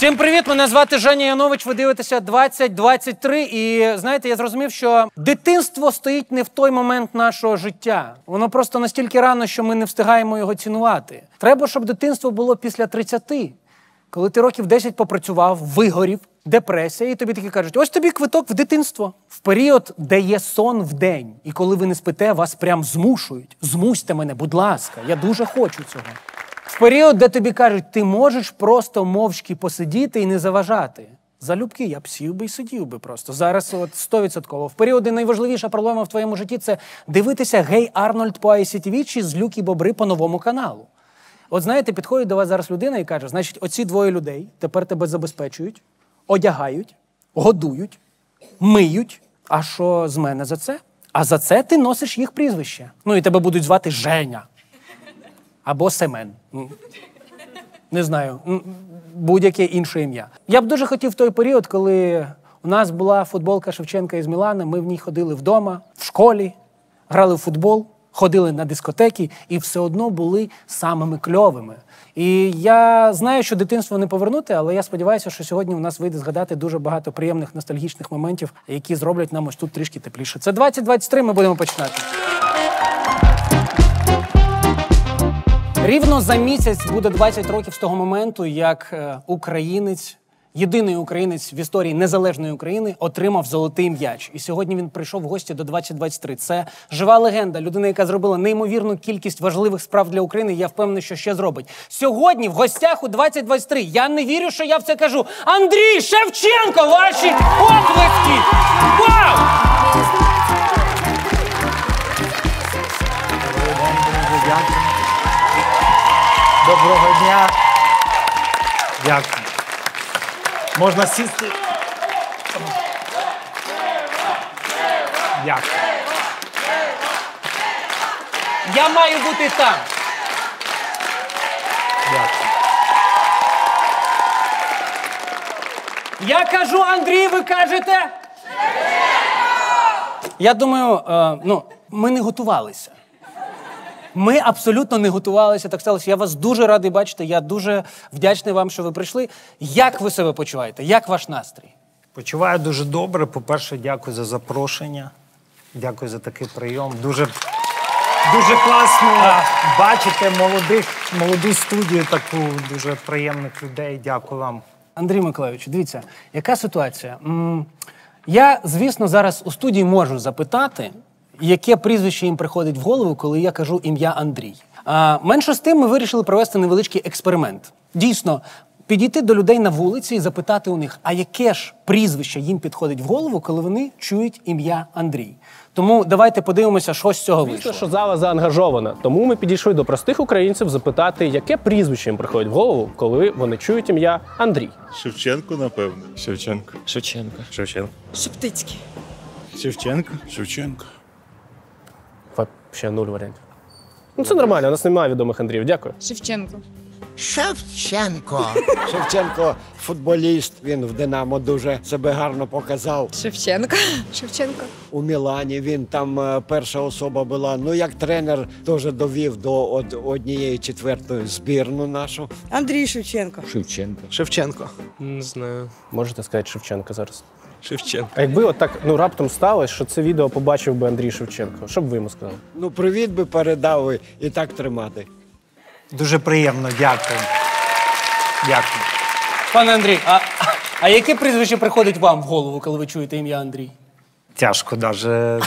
Всім привіт, мене звати Женя Янович, ви дивитеся 2023. І знаєте, я зрозумів, що дитинство стоїть не в той момент нашого життя. Воно просто настільки рано, що ми не встигаємо його цінувати. Треба, щоб дитинство було після 30. Коли ти років 10 попрацював, вигорів, депресія, і тобі таки кажуть, ось тобі квиток в дитинство. В період, де є сон в день, і коли ви не спите, вас прям змушують. Змусьте мене, будь ласка, я дуже хочу цього. В період, де тобі кажуть, ти можеш просто мовчки посидіти і не заважати. Залюбки я б сів би і сидів би просто. Зараз от 100%. В період, де найважливіша проблема в твоєму житті – це дивитися «Гей Арнольд» по ICTV чи «Злюки Бобри» по новому каналу. От знаєте, підходить до вас зараз людина і каже, значить, оці двоє людей тепер тебе забезпечують, одягають, годують, миють. А що з мене за це? А за це ти носиш їх прізвище. Ну і тебе будуть звати Женя. Або Семен. Не знаю, будь-яке інше ім'я. Я б дуже хотів в той період, коли у нас була футболка Шевченка із Мілана, ми в ній ходили вдома, в школі, грали в футбол, ходили на дискотеки і все одно були самими кльовими. І я знаю, що дитинство не повернути, але я сподіваюся, що сьогодні у нас вийде згадати дуже багато приємних ностальгічних моментів, які зроблять нам ось тут трішки тепліше. Це 2023, ми будемо починати. Рівно за місяць буде 20 років з того моменту, як українець, єдиний українець в історії незалежної України отримав золотий м'яч. І сьогодні він прийшов в гості до 2023. Це жива легенда, людина, яка зробила неймовірну кількість важливих справ для України, і я впевнений, що ще зробить. Сьогодні в гостях у 2023, я не вірю, що я в це кажу, Андрій Шевченко, ваші оплески! Вау! Доброго дня. Дякую. Можна сісти? Дякую. Я маю бути там. Дякую. Я кажу Андрій, ви кажете? Я думаю, ми не готувалися. Ми абсолютно не готувалися, так сталося. Я вас дуже радий бачити, я дуже вдячний вам, що ви прийшли. Як ви себе почуваєте? Як ваш настрій? Почуваю дуже добре. По-перше, дякую за запрошення. Дякую за такий прийом. Дуже класно бачити молоду студію, таку дуже приємних людей. Дякую вам. Андрій Миколайович, дивіться, яка ситуація? Я, звісно, зараз у студії можу запитати, яке прізвище їм приходить в голову, коли я кажу ім'я Андрій. Менше з тим ми вирішили провести невеличкий експеримент. Дійсно, підійти до людей на вулиці і запитати у них, а яке ж прізвище їм підходить в голову, коли вони чують ім'я Андрій. Тому давайте подивимося, що з цього вийшло. Що зала заангажована, тому ми підійшли до простих українців запитати, яке прізвище їм приходить в голову, коли вони чують ім'я Андрій. Шевченко, напевно. Шевченко. Шевченко. Шевченко. Шептицький. Шевченко. Шевченко. Ще 0 варіантів. Ну, це нормально, у нас немає відомих Андріїв. Дякую. Шевченко. Шевченко. Шевченко футболіст, він в «Динамо» дуже себе гарно показав. Шевченко. Шевченко. У Мілані він там перша особа була. Ну, як тренер теж довів до 1/4 збірну нашу. Андрій Шевченко. Шевченко. Шевченко. Не знаю. Можете сказати Шевченко зараз? Шевченко. А якби отак, раптом сталося, що це відео побачив би Андрій Шевченко, що б ви йому сказали? Ну, привіт би передав і так тримати. Дуже приємно. Дякую. Дякую. Пане Андрій, а яке прізвище приходить вам в голову, коли ви чуєте ім'я Андрій? Тяжко даже.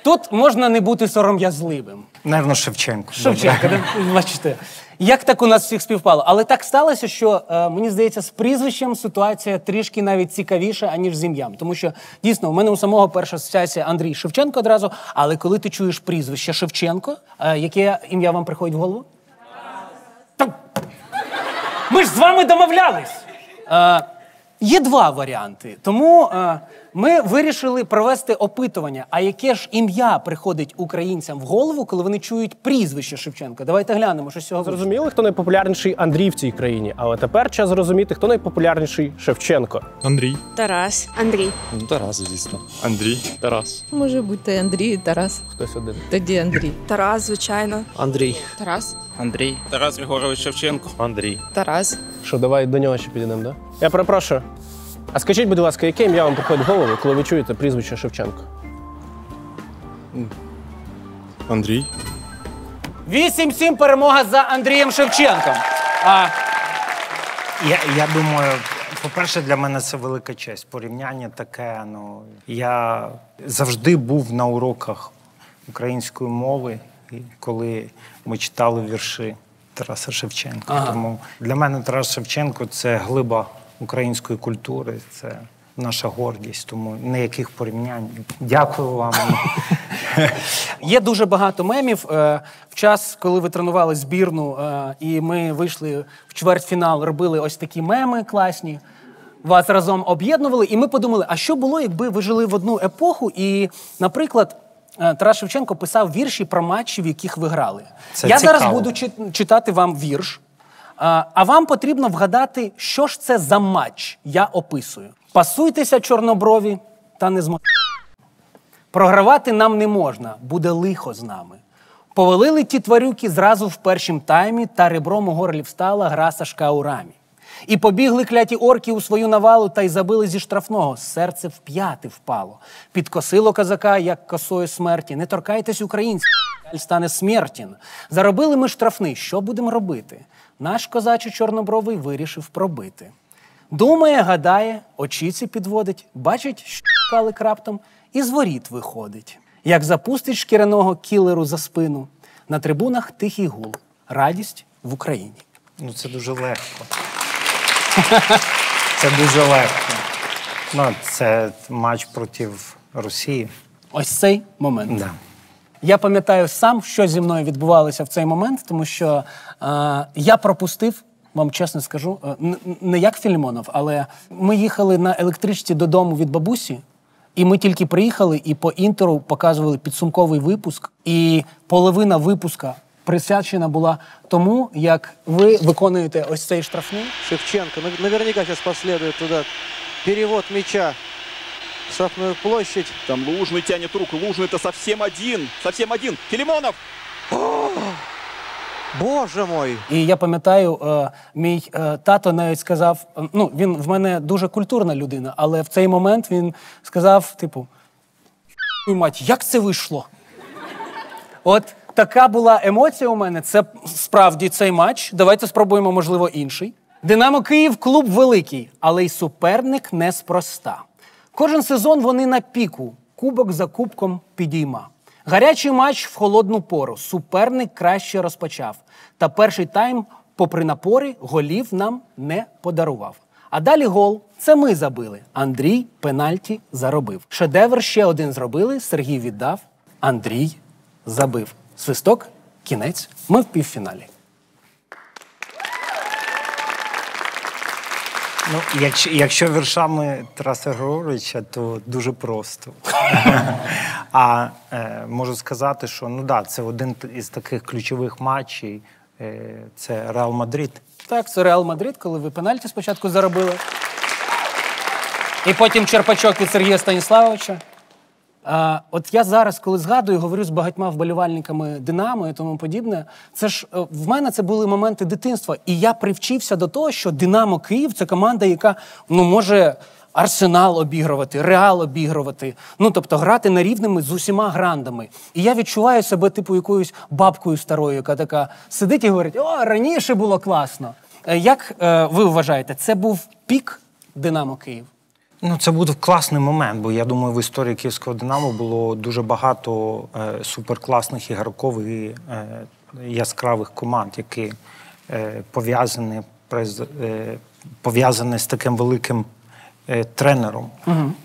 Тут можна не бути сором'язливим. Наверно, Шевченко. Шевченко, бачите. Як так у нас всіх співпало? Але так сталося, що, мені здається, з прізвищем ситуація трішки навіть цікавіша, аніж з ім'ям. Тому що, дійсно, у мене у самого перша асоціація Андрій Шевченко одразу, але коли ти чуєш прізвище Шевченко, яке ім'я вам приходить в голову? Ми ж з вами домовлялись! Є два варіанти, тому Ми вирішили провести опитування, а яке ж ім'я приходить українцям в голову, коли вони чують прізвище Шевченка. Давайте глянемо, що з цього вийшло. Зрозуміли, хто найпопулярніший Андрій в цій країні, але тепер час зрозуміти, хто найпопулярніший Шевченко. Андрій. Тарас. Андрій. Ну, Тарас, звісно. Андрій. Тарас. Може бути Андрій і Тарас. Хтось один. Тоді Андрій. Тарас, звичайно. Андрій. Тарас. Андрій. Тарас Григорович Шевченко. Андрій. Тарас. Що, давай до нього ще підійдемо, да? Я перепрошую. А скажіть, будь ласка, яке ім'я вам приходить в голову, коли ви чуєте прізвище Шевченко? Андрій. 8-7 перемога за Андрієм Шевченком. Я думаю, по-перше, для мене це велика честь. Порівняння таке, я завжди був на уроках української мови, коли ми читали вірші Тараса Шевченка. Тому для мене Тарас Шевченко – це глиба української культури, це наша гордість, тому ніяких порівнянь. Дякую вам. Є дуже багато мемів. В час, коли ви тренували збірну, і ми вийшли в чвертьфінал, робили ось такі меми класні, вас разом об'єднували, і ми подумали, а що було, якби ви жили в одну епоху, і, наприклад, Тарас Шевченко писав вірші про матчі, в яких ви грали. Я зараз буду читати вам вірш, а вам потрібно вгадати, що ж це за матч, я описую. Пасуйтеся, чорноброві, та не зможете. Програвати нам не можна, буде лихо з нами. Повалили ті тварюки зразу в першім таймі, та ребром у горлі встала гра Сашка у рамі. І побігли кляті орки у свою навалу, та й забили зі штрафного, серце в п'яти впало. Підкосило козака, як косою смерті. Не торкайтесь українців, стане смертін. Заробили ми штрафний, що будемо робити? Наш козачий чорнобровий вирішив пробити. Думає, гадає, очіці підводить, бачить, що калик раптом, і з воріт виходить. Як запустить шкіряного кілеру за спину, на трибунах тихий гул, радість в Україні. Це дуже легко. Це дуже легко. Це матч проти Росії. Ось цей момент. Да. Я пам'ятаю сам, що зі мною відбувалося в цей момент, тому що я пропустив, вам чесно скажу, не як Філімонов, але ми їхали на електричці додому від бабусі, і ми тільки приїхали, і по інтеру показували підсумковий випуск, і половина випуска присвячена була тому, як ви виконуєте ось цей штрафний. Шевченко наверняка сейчас последует туда перевод мяча в штрафную площадь. Там Лужный тянет руку. Лужный-то совсем один. Филимонов! Боже мой! І я пам'ятаю, мій тато навіть сказав, він в мене дуже культурна людина, але в цей момент він сказав, мать, як це вийшло? От така була емоція у мене. Це справді цей матч. Давайте спробуємо, можливо, інший. «Динамо Київ» – клуб великий, але й суперник неспроста. Кожен сезон вони на піку, кубок за кубком підійма. Гарячий матч в холодну пору, суперник краще розпочав. Та перший тайм, попри напори, голів нам не подарував. А далі гол – це ми забили. Андрій пенальті заробив. Шедевр ще один зробили, Сергій віддав, Андрій забив. Свисток, кінець, ми в півфіналі. Якщо віршами Тараса Григоровича, то дуже просто. Можу сказати, що це один із таких ключових матчів. Це Реал Мадрид. Так, це Реал Мадрид, коли ви пенальті спочатку заробили. І потім черпачок від Сергія Станіславовича. От я зараз, коли згадую, говорю з багатьма вболівальниками «Динамо» і тому подібне, це ж в мене це були моменти дитинства. І я привчився до того, що «Динамо Київ» – це команда, яка може Арсенал обігрувати, Реал обігрувати. Тобто грати на рівними з усіма грандами. І я відчуваю себе якоюсь бабкою старою, яка така сидить і говорить, раніше було класно. Як ви вважаєте, це був пік «Динамо Київ»? Це був класний момент, бо я думаю, в історії київського «Динамо» було дуже багато суперкласних ігрокових і яскравих команд, які пов'язані з таким великим тренером,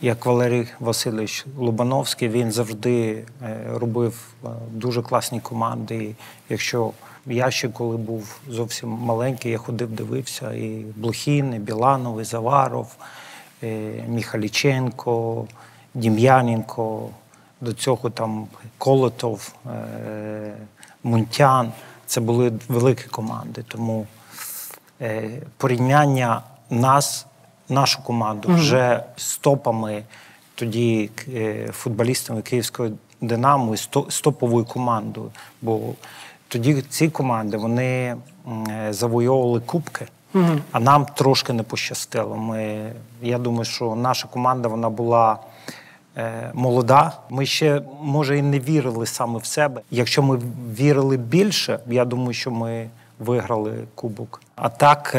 як Валерій Васильович Лобановський. Він завжди робив дуже класні команди. Якщо я ще коли був зовсім маленький, я ходив, дивився і Блохін, і Біланов, і Заваров, Міхаліченко, Дім'яненко, до цього там Колотов, Мунтян. Це були великі команди. Тому порівняння нашу команду вже з топами, тоді футболістами Київського «Динамо» і з топовою командою. Бо тоді ці команди, вони завойовували кубки, а нам трошки не пощастило. Я думаю, що наша команда, вона була молода. Ми ще, може, і не вірили саме в себе. Якщо ми вірили більше, я думаю, що ми виграли кубок. А так,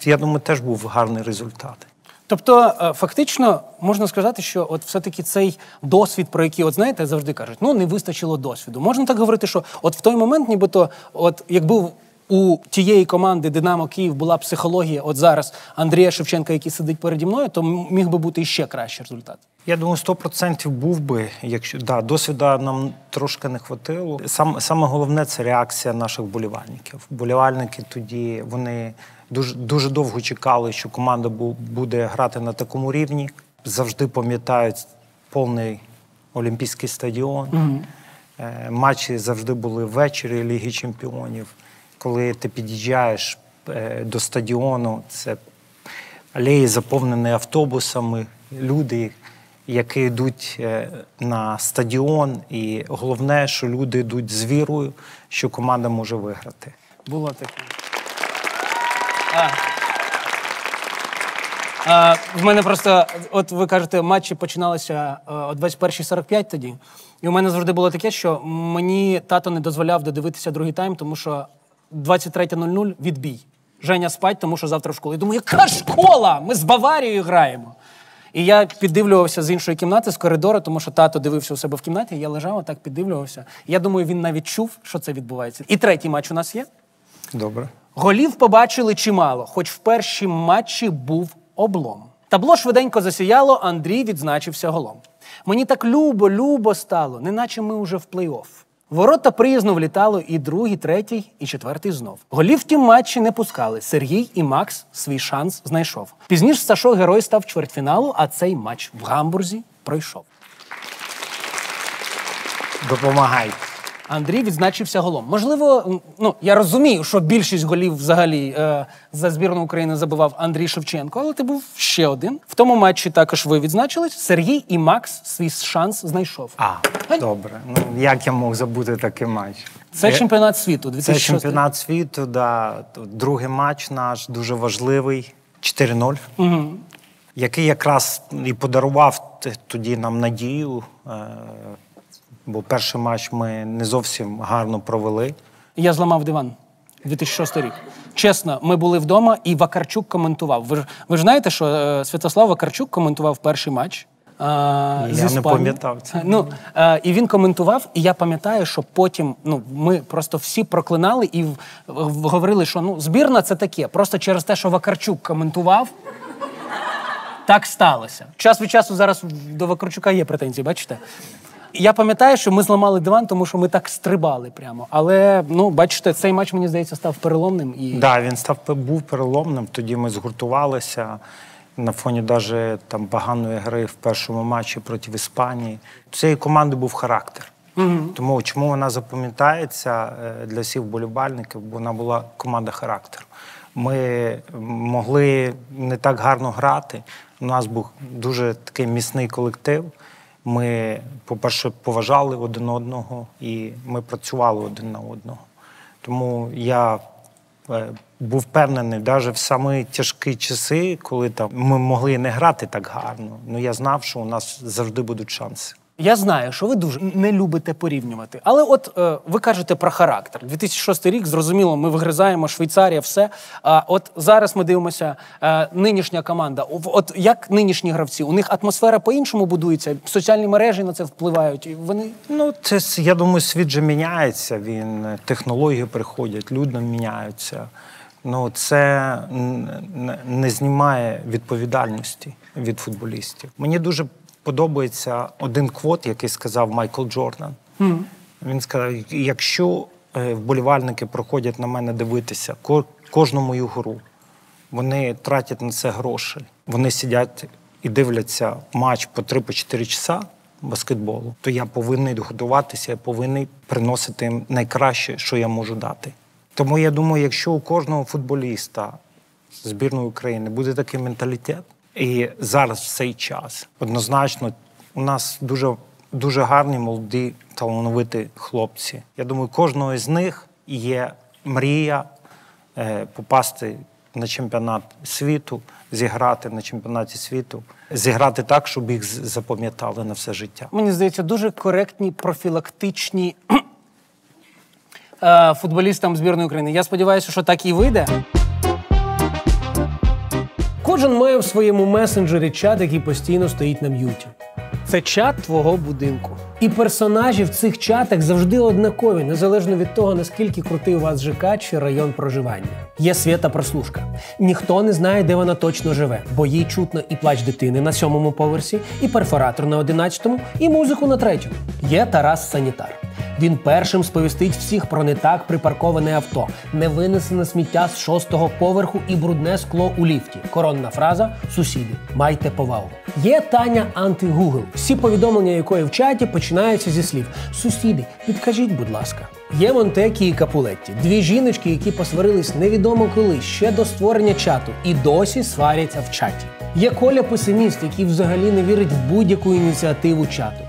я думаю, теж був гарний результат. Тобто, фактично, можна сказати, що от все-таки цей досвід, про який, от знаєте, завжди кажуть, не вистачило досвіду. Можна так говорити, що от в той момент, нібито, от якби у тієї команди «Динамо Київ» була психологія, от зараз Андрія Шевченка, який сидить переді мною, то міг би бути іще кращий результат. Я думаю, 100% був би, якщо досвіду нам трошки не хватило. Саме головне – це реакція наших вболівальників. Вболівальники тоді, вони дуже довго чекали, що команда буде грати на такому рівні. Завжди пам'ятають повний Олімпійський стадіон. Матчі завжди були ввечері Ліги Чемпіонів. Коли ти під'їжджаєш до стадіону, це алеї заповнені автобусами, люди, які йдуть на стадіон. І головне, що люди йдуть з вірою, що команда може виграти. Було таке. В мене просто, от ви кажете, матчі починалися о 21:45 тоді. І у мене завжди було таке, що мені тато не дозволяв додивитися другий тайм, тому що 23:00 відбій. Женя спать, тому що завтра в школу. Я думаю, яка школа? Ми з Баварією граємо. І я піддивлювався з іншої кімнати, з коридору, тому що тато дивився у себе в кімнаті, я лежав, отак піддивлювався. Я думаю, він навіть чув, що це відбувається. І третій матч у нас є. Добре. Голів побачили чимало, хоч в першому матчі був облом. Табло швиденько засіяло, Андрій відзначився голом. Мені так любо стало, неначе ми уже в плей-офф. Ворота приязно влітало і другий, третій, і четвертий знов. Голів в тім матчі не пускали. Сергій і Макс свій шанс знайшов. Пізніше Сашо герой став чвертьфіналу, а цей матч в Гамбурзі пройшов. Допомагай. Андрій відзначився голом. Можливо, я розумію, що більшість голів взагалі за збірну України забивав Андрій Шевченко, але ти був ще один. В тому матчі також ви відзначились. Сергій і Макс свій шанс знайшов. Добре. Як я мог забути такий матч? Це чемпіонат світу. 2006. Це чемпіонат світу, другий матч наш, дуже важливий, 4-0. Який якраз і подарував тоді нам надію, бо перший матч ми не зовсім гарно провели. Я зламав диван. 2006 рік. Чесно, ми були вдома, і Вакарчук коментував. Ви ж знаєте, що Святослав Вакарчук коментував перший матч з Я не пам'ятав це. І він коментував, і я пам'ятаю, що потім ми просто всі проклинали і говорили, що збірна – це таке. Просто через те, що Вакарчук коментував, так сталося. Час від часу зараз до Вакарчука є претензії, бачите? Я пам'ятаю, що ми зламали диван, тому що ми так стрибали прямо. Але, бачите, цей матч, мені здається, став переломним. Так, він був переломним. Тоді ми згуртувалися на фоні навіть поганої гри в першому матчі проти Іспанії. У цієї команди був характер. Тому чому вона запам'ятається для всіх вболівальників, бо вона була команда характеру. Ми могли не так гарно грати. У нас був дуже такий міцний колектив. Ми, по-перше, поважали один одного і ми працювали один на одного. Тому я був впевнений, навіть в самі тяжкі часи, коли ми могли не грати так гарно, я знав, що у нас завжди будуть шанси. Я знаю, що ви дуже не любите порівнювати. Але от ви кажете про характер. 2006 рік, зрозуміло, ми вигризаємо, Швейцарія, все. А от зараз ми дивимося, нинішня команда. От як нинішні гравці? У них атмосфера по-іншому будується? Соціальні мережі на це впливають? І вони... Я думаю, світ же міняється. Технології приходять, люди міняються. Це не знімає відповідальності від футболістів. Мені дуже подобається один квот, який сказав Майкл Джордан. Він сказав, якщо вболівальники приходять на мене дивитися кожну мою гру, вони тратять на це гроші. Вони сидять і дивляться матч по 3-4 часа баскетболу, то я повинен готуватися, я повинен приносити їм найкраще, що я можу дати. Тому я думаю, якщо у кожного футболіста збірної України буде такий менталітет, і зараз в цей час, однозначно, у нас дуже гарні, молоді, талановиті хлопці. Я думаю, кожного з них є мрія попасти на чемпіонат світу, зіграти на чемпіонаті світу, зіграти так, щоб їх запам'ятали на все життя. Мені здається, дуже коректні, профілактичні футболістам збірної України. Я сподіваюся, що так і вийде. Кожен має в своєму месенджері чат, який постійно стоїть на м'юті. Це чат твого будинку. І персонажі в цих чатах завжди однакові, незалежно від того, наскільки крутий у вас ЖК чи район проживання. Є Свята прослушка. Ніхто не знає, де вона точно живе, бо їй чутно і плач дитини на 7-му поверсі, і перфоратор на 11-му, і музику на 3-му. Є Тарас Санітар. Він першим сповістить всіх про не так припарковане авто, невинесене сміття з 6-го поверху і брудне скло у ліфті. Коронна фраза «Сусіди, майте повагу». Є Таня анти-Гугл, всі повідомлення якої в чаті починаються зі слів «Сусіди, підкажіть, будь ласка». Є Монтекі і Капулетті, дві жіночки, які посварились невідомо коли, ще до створення чату, і досі сваряться в чаті. Є Коля Песиміст, який взагалі не вірить в будь-яку ініціативу чату.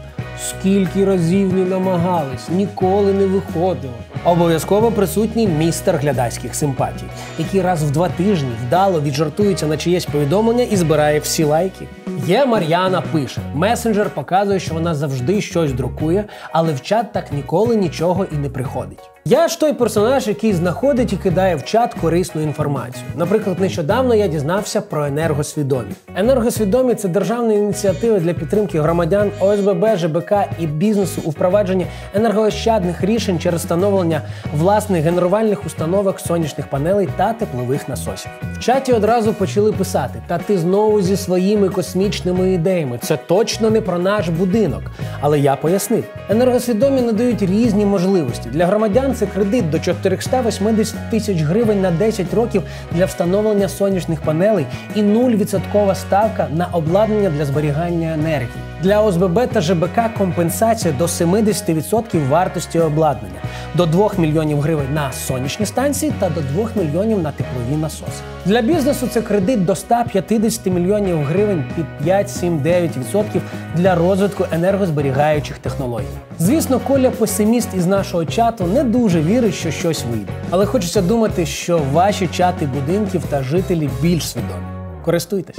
Скільки разів не намагались, ніколи не виходило. Обов'язково присутній містер глядацьких симпатій, який раз в 2 тижні вдало віджартується на чиєсь повідомлення і збирає всі лайки. Є Мар'яна пише. Месенджер показує, що вона завжди щось друкує, але в чат так ніколи нічого і не приходить. Я ж той персонаж, який знаходить і кидає в чат корисну інформацію. Наприклад, нещодавно я дізнався про енергосвідомі. Енергосвідомі – це державна ініціатива для підтримки громадян, ОСББ, ЖБК і бізнесу у впровадженні енергоощадних рішень через встановлення власних генерувальних установок, сонячних панелей та теплових насосів. В чаті одразу почали писати: «Та ти знову зі своїми космічними ідеями. Це точно не про наш будинок». Але я пояснив. Енергосвідомі надають різні можливості. Для громадян це кредит до 480 тисяч гривень на 10 років для встановлення сонячних панелей і 0% ставка на обладнання для зберігання енергії. Для ОСББ та ЖБК компенсація до 70% вартості обладнання, до 2 мільйонів гривень на сонячні станції та до 2 мільйонів на теплові насоси. Для бізнесу це кредит до 150 мільйонів гривень під 5-7-9% для розвитку енергозберігаючих технологій. Звісно, Коля Песиміст із нашого чату не дуже вірить, що щось вийде. Але хочеться думати, що ваші чати будинків та жителі більш свідомі. Користуйтесь.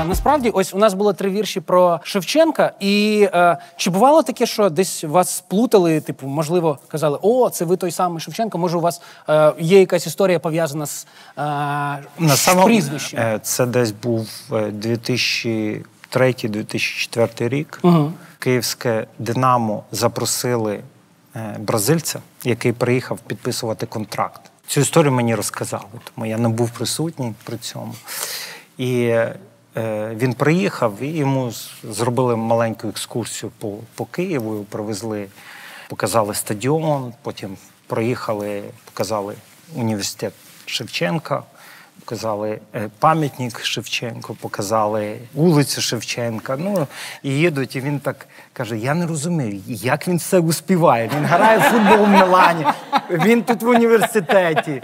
Насправді, ось у нас було 3 вірші про Шевченка, і чи бувало таке, що десь вас сплутали, типу, можливо, казали: «О, це ви той самий Шевченко», може у вас є якась історія пов'язана з прізвищем? Це десь був 2003-2004 рік. Угу. Київське «Динамо» запросили бразильця, який приїхав підписувати контракт. Цю історію мені розказали, тому я не був присутній при цьому. І він приїхав, і йому зробили маленьку екскурсію по Києву, привезли, показали стадіон, потім проїхали, показали університет Шевченка, показали пам'ятник Шевченку, показали вулицю Шевченка. Ну, і їдуть, і він так каже: «Я не розумію, як він це успіває. Він грає в футбол в Мілані, він тут в університеті».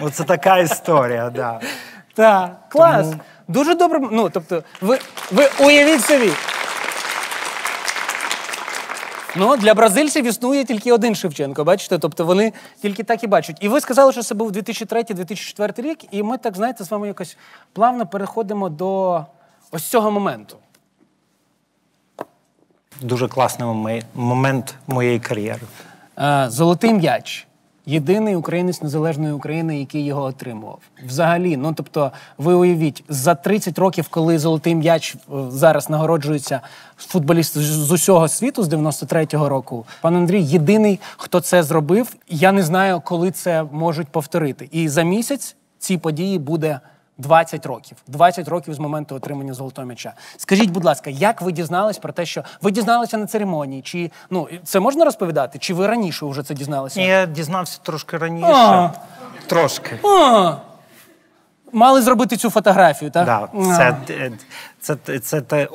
Оце така історія, да. Так, клас. Тому... Дуже добре. Ну, тобто, ви уявіть собі. Ну, для бразильців існує тільки один Шевченко, бачите? Тобто вони тільки так і бачать. І ви сказали, що це був 2003-2004 рік, і ми так, знаєте, з вами якось плавно переходимо до ось цього моменту. Дуже класний момент моєї кар'єри. Золотий м'яч. Єдиний українець незалежної України, який його отримував. Взагалі, ну, тобто, ви уявіть, за 30 років, коли золотий м'яч зараз нагороджується футболіст з усього світу з 93-го року, пан Андрій єдиний, хто це зробив. Я не знаю, коли це можуть повторити. І за місяць ці події буде 20 років. 20 років з моменту отримання золотого м'яча. Скажіть, будь ласка, як ви дізнались про те, що ви дізналися на церемонії? Чи, ну, це можна розповідати? Чи ви раніше вже це дізналися? Я дізнався трошки раніше. Трошки. мали зробити цю фотографію, так? Да, це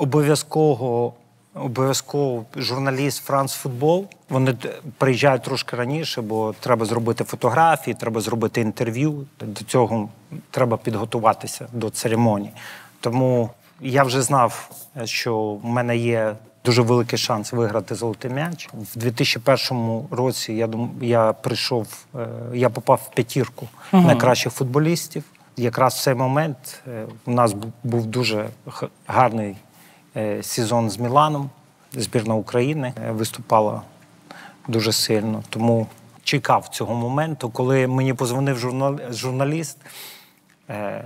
обов'язково журналіст «Франс Футбол». Вони приїжджають трошки раніше, бо треба зробити фотографії, треба зробити інтерв'ю. До цього треба підготуватися до церемонії. Тому я вже знав, що в мене є дуже великий шанс виграти «Золотий м'яч». В 2001 році я попав в п'ятірку найкращих футболістів. Якраз в цей момент у нас був дуже гарний сезон з Міланом. Збірна України виступала дуже сильно. Тому чекав цього моменту, коли мені позвонив журналіст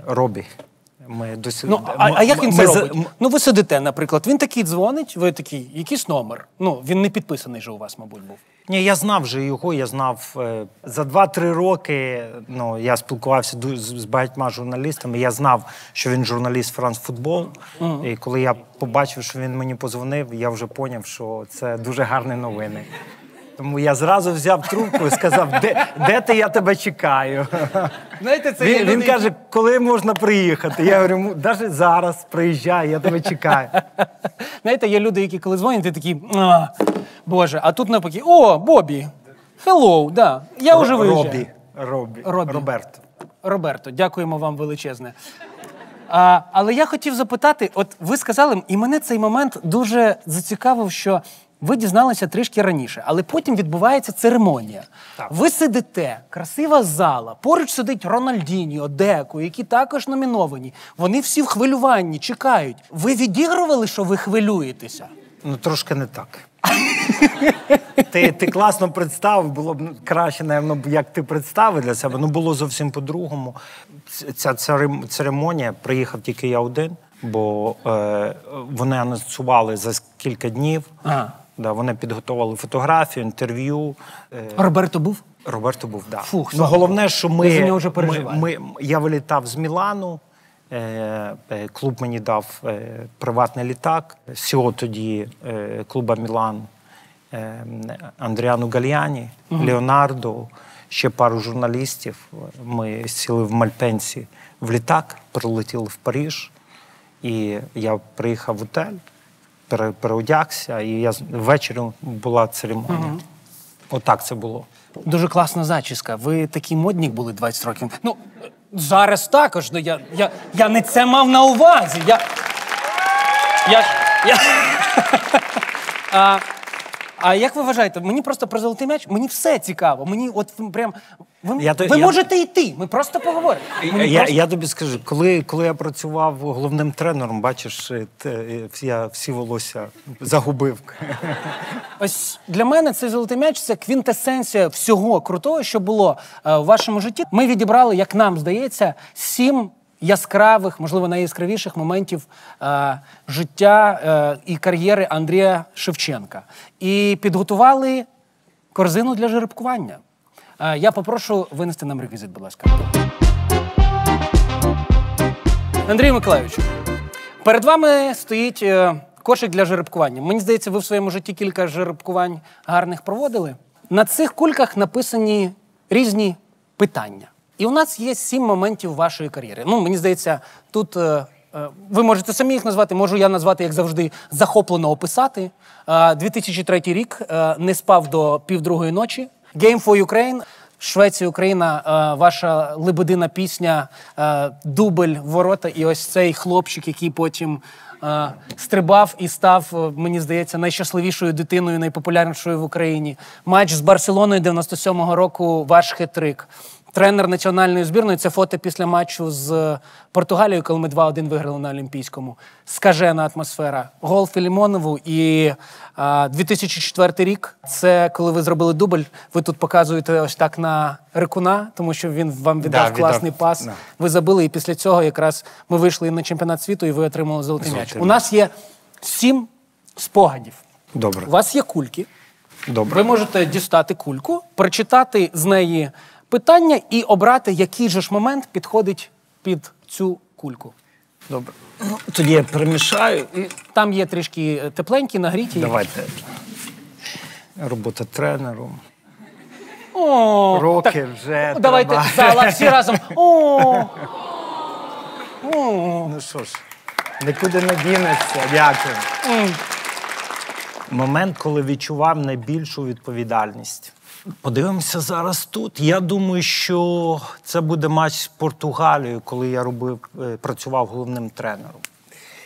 Робі. А як він це робить? Ну, ви сидите, наприклад, він такий дзвонить, ви такий, якийсь номер. Ну, він не підписаний же у вас, мабуть, був. Ні, я знав вже його, за 2-3 роки, я спілкувався з багатьма журналістами, я знав, що він журналіст «Франс Футбол», і коли я побачив, що він мені позвонив, я вже зрозумів, що це дуже гарні новини. Тому я зразу взяв трубку і сказав, де ти, я тебе чекаю. Знаєте, це він каже, коли можна приїхати? Я говорю, навіть зараз приїжджай, я тебе чекаю. Знаєте, є люди, які коли дзвонять, ти такі, Боже, а тут навпаки, о, Бобі, hello, да, я вже виїжджаю. Роберто, дякуємо вам величезне. Але я хотів запитати, от ви сказали, і мене цей момент дуже зацікавив, що ви дізналися трішки раніше, але потім відбувається церемонія. Так. Ви сидите, красива зала, поруч сидить Рональдіньо, Деко, які також номіновані. Вони всі в хвилюванні, чекають. Ви відігрували, що ви хвилюєтеся? Ну, трошки не так. Ти класно представив, було б краще, напевно, як ти представив для себе. Ну, було зовсім по-другому. Ця церемонія, приїхав тільки я один, бо вони анонсували за кілька днів. Да, вони підготували фотографію, інтерв'ю. Роберто був? Роберто був, так. Фух, головне, що я вилітав з Мілану, клуб мені дав приватний літак. Всього тоді клуба Мілан Андріану Гальяні, Леонардо, ще пару журналістів. Ми сіли в Мальпенсі в літак, прилетіли в Париж, і я приїхав в готель, переодягся, і ввечері була церемонія. Отак це було. Дуже класна зачіска. Ви такий модник були 20 років. Ну, зараз також. Я не це мав на увазі. А як ви вважаєте, мені просто про «Золотий м'яч», мені все цікаво. Мені от прям... Ви можете йти, ми просто поговоримо. Я тобі скажу, коли я працював головним тренером, бачиш, я всі волосся загубив. Ось для мене цей «Золотий м'яч» – це квінтесенція всього крутого, що було в вашому житті. Ми відібрали, як нам здається, 7 яскравих, можливо, найяскравіших моментів життя і кар'єри Андрія Шевченка. І підготували корзину для жеребкування. Я попрошу винести нам реквізит, будь ласка. Андрію Миколайовичу, перед вами стоїть кошик для жеребкування. Мені здається, ви в своєму житті кілька жеребкувань гарних проводили. На цих кульках написані різні питання. І у нас є 7 моментів вашої кар'єри. Ну, мені здається, тут ви можете самі їх назвати, можу я назвати, як завжди, захоплено описати. 2003 рік, не спав до 1:30 ночі. Game for Ukraine, Швеція, Україна, ваша лебедина пісня, дубль в ворота, і ось цей хлопчик, який потім стрибав і став, мені здається, найщасливішою дитиною, найпопулярнішою в Україні. Матч з Барселоною 97-го року, ваш хет-трик. Тренер національної збірної, це фото після матчу з Португалією, коли ми 2-1 виграли на Олімпійському. Скажена атмосфера. Гол Філімонову і 2004 рік, це коли ви зробили дубль, ви тут показуєте ось так на Рикуна, тому що він вам віддав класний пас. Да. Ви забили, і після цього якраз ми вийшли на чемпіонат світу, і ви отримали золотий м'яч. У нас є 7 спогадів. Добре. У вас є кульки. Добре. Ви можете дістати кульку, прочитати з неї питання і обрати, який же ж момент підходить під цю кульку. Добре. Ну, тоді я перемішаю. Там є трішки тепленькі, нагріті. Давайте. Робота тренером. О, роки так, вже давайте треба. Зала, всі разом. О, Ну що ж, нікуди не дінеться. Дякую. Момент, коли відчував найбільшу відповідальність. Подивимося зараз тут. Я думаю, що це буде матч з Португалією, коли я працював головним тренером.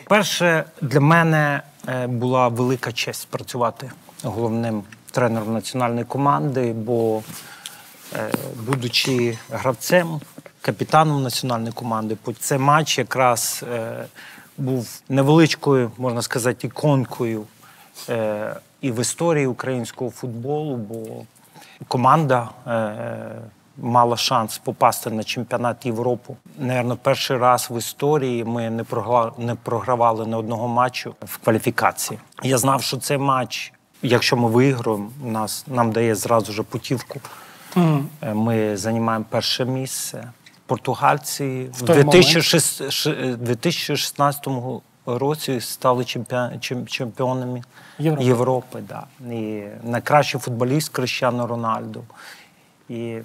Перше, для мене була велика честь працювати головним тренером національної команди, бо, будучи гравцем, капітаном національної команди, цей матч якраз був невеличкою, можна сказати, іконкою і в історії українського футболу, бо команда мала шанс попасти на чемпіонат Європи. Наверно, перший раз в історії ми не програвали ні одного матчу в кваліфікації. Я знав, що цей матч, якщо ми виграємо, нам дає зразу ж путівку. Ми займаємо перше місце. Португальці в 2016 році стали чемпіонами Європи. Да. І найкращий футболіст Кріштіану Рональду. І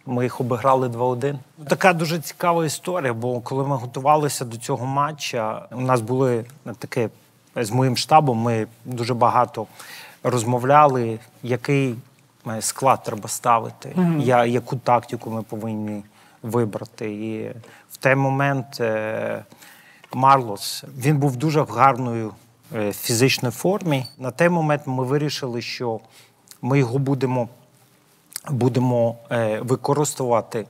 ми їх обіграли 2-1. Така дуже цікава історія, бо коли ми готувалися до цього матча, у нас були таке, з моїм штабом, ми дуже багато розмовляли, який склад треба ставити, яку тактику ми повинні вибрати. І в той момент Марлос, він був дуже в гарної фізичної формі. На той момент ми вирішили, що ми його будемо використовувати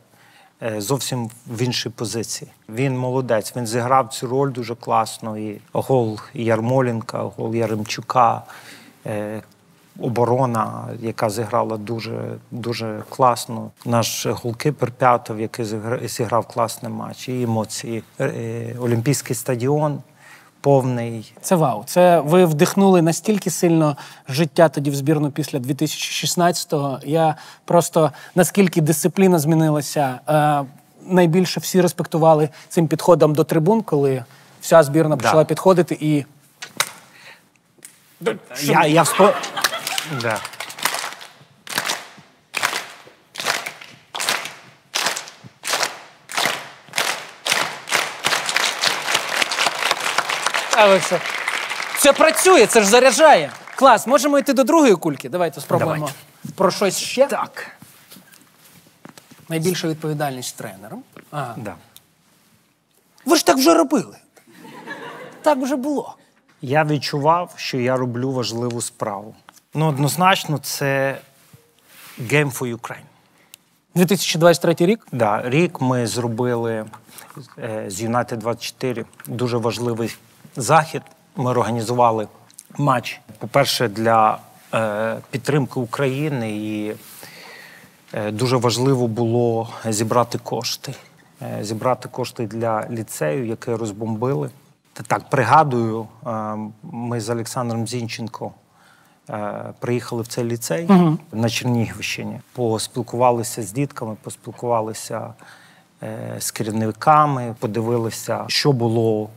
зовсім в іншій позиції. Він молодець, він зіграв цю роль дуже класно. І гол Ярмоленка, гол Яремчука, оборона, яка зіграла дуже класно. Наш голкіпер П'ятов, який зіграв класний матч. І емоції. Олімпійський стадіон повний. Це вау. Це ви вдихнули настільки сильно життя тоді в збірну після 2016-го. Я просто, наскільки дисципліна змінилася, найбільше всі респектували цим підходом до трибун, коли вся збірна почала підходити і... Да. Це працює, це ж заряджає. Клас, можемо йти до другої кульки? Давайте спробуємо. Давайте. Про щось ще? Так. Найбільша відповідальність тренером. Ага. Да. Ви ж так вже робили. Так вже було. Я відчував, що я роблю важливу справу. Однозначно, це Game for Ukraine. 2023 рік? Да, рік ми зробили з United 24 дуже важливий захід. Ми організували матч, по-перше, для підтримки України, і дуже важливо було зібрати кошти. Зібрати кошти для ліцею, який розбомбили. Так, пригадую, ми з Олександром Зінченко приїхали в цей ліцей на Чернігівщині. Поспілкувалися з дітками, поспілкувалися з керівниками, подивилися, що було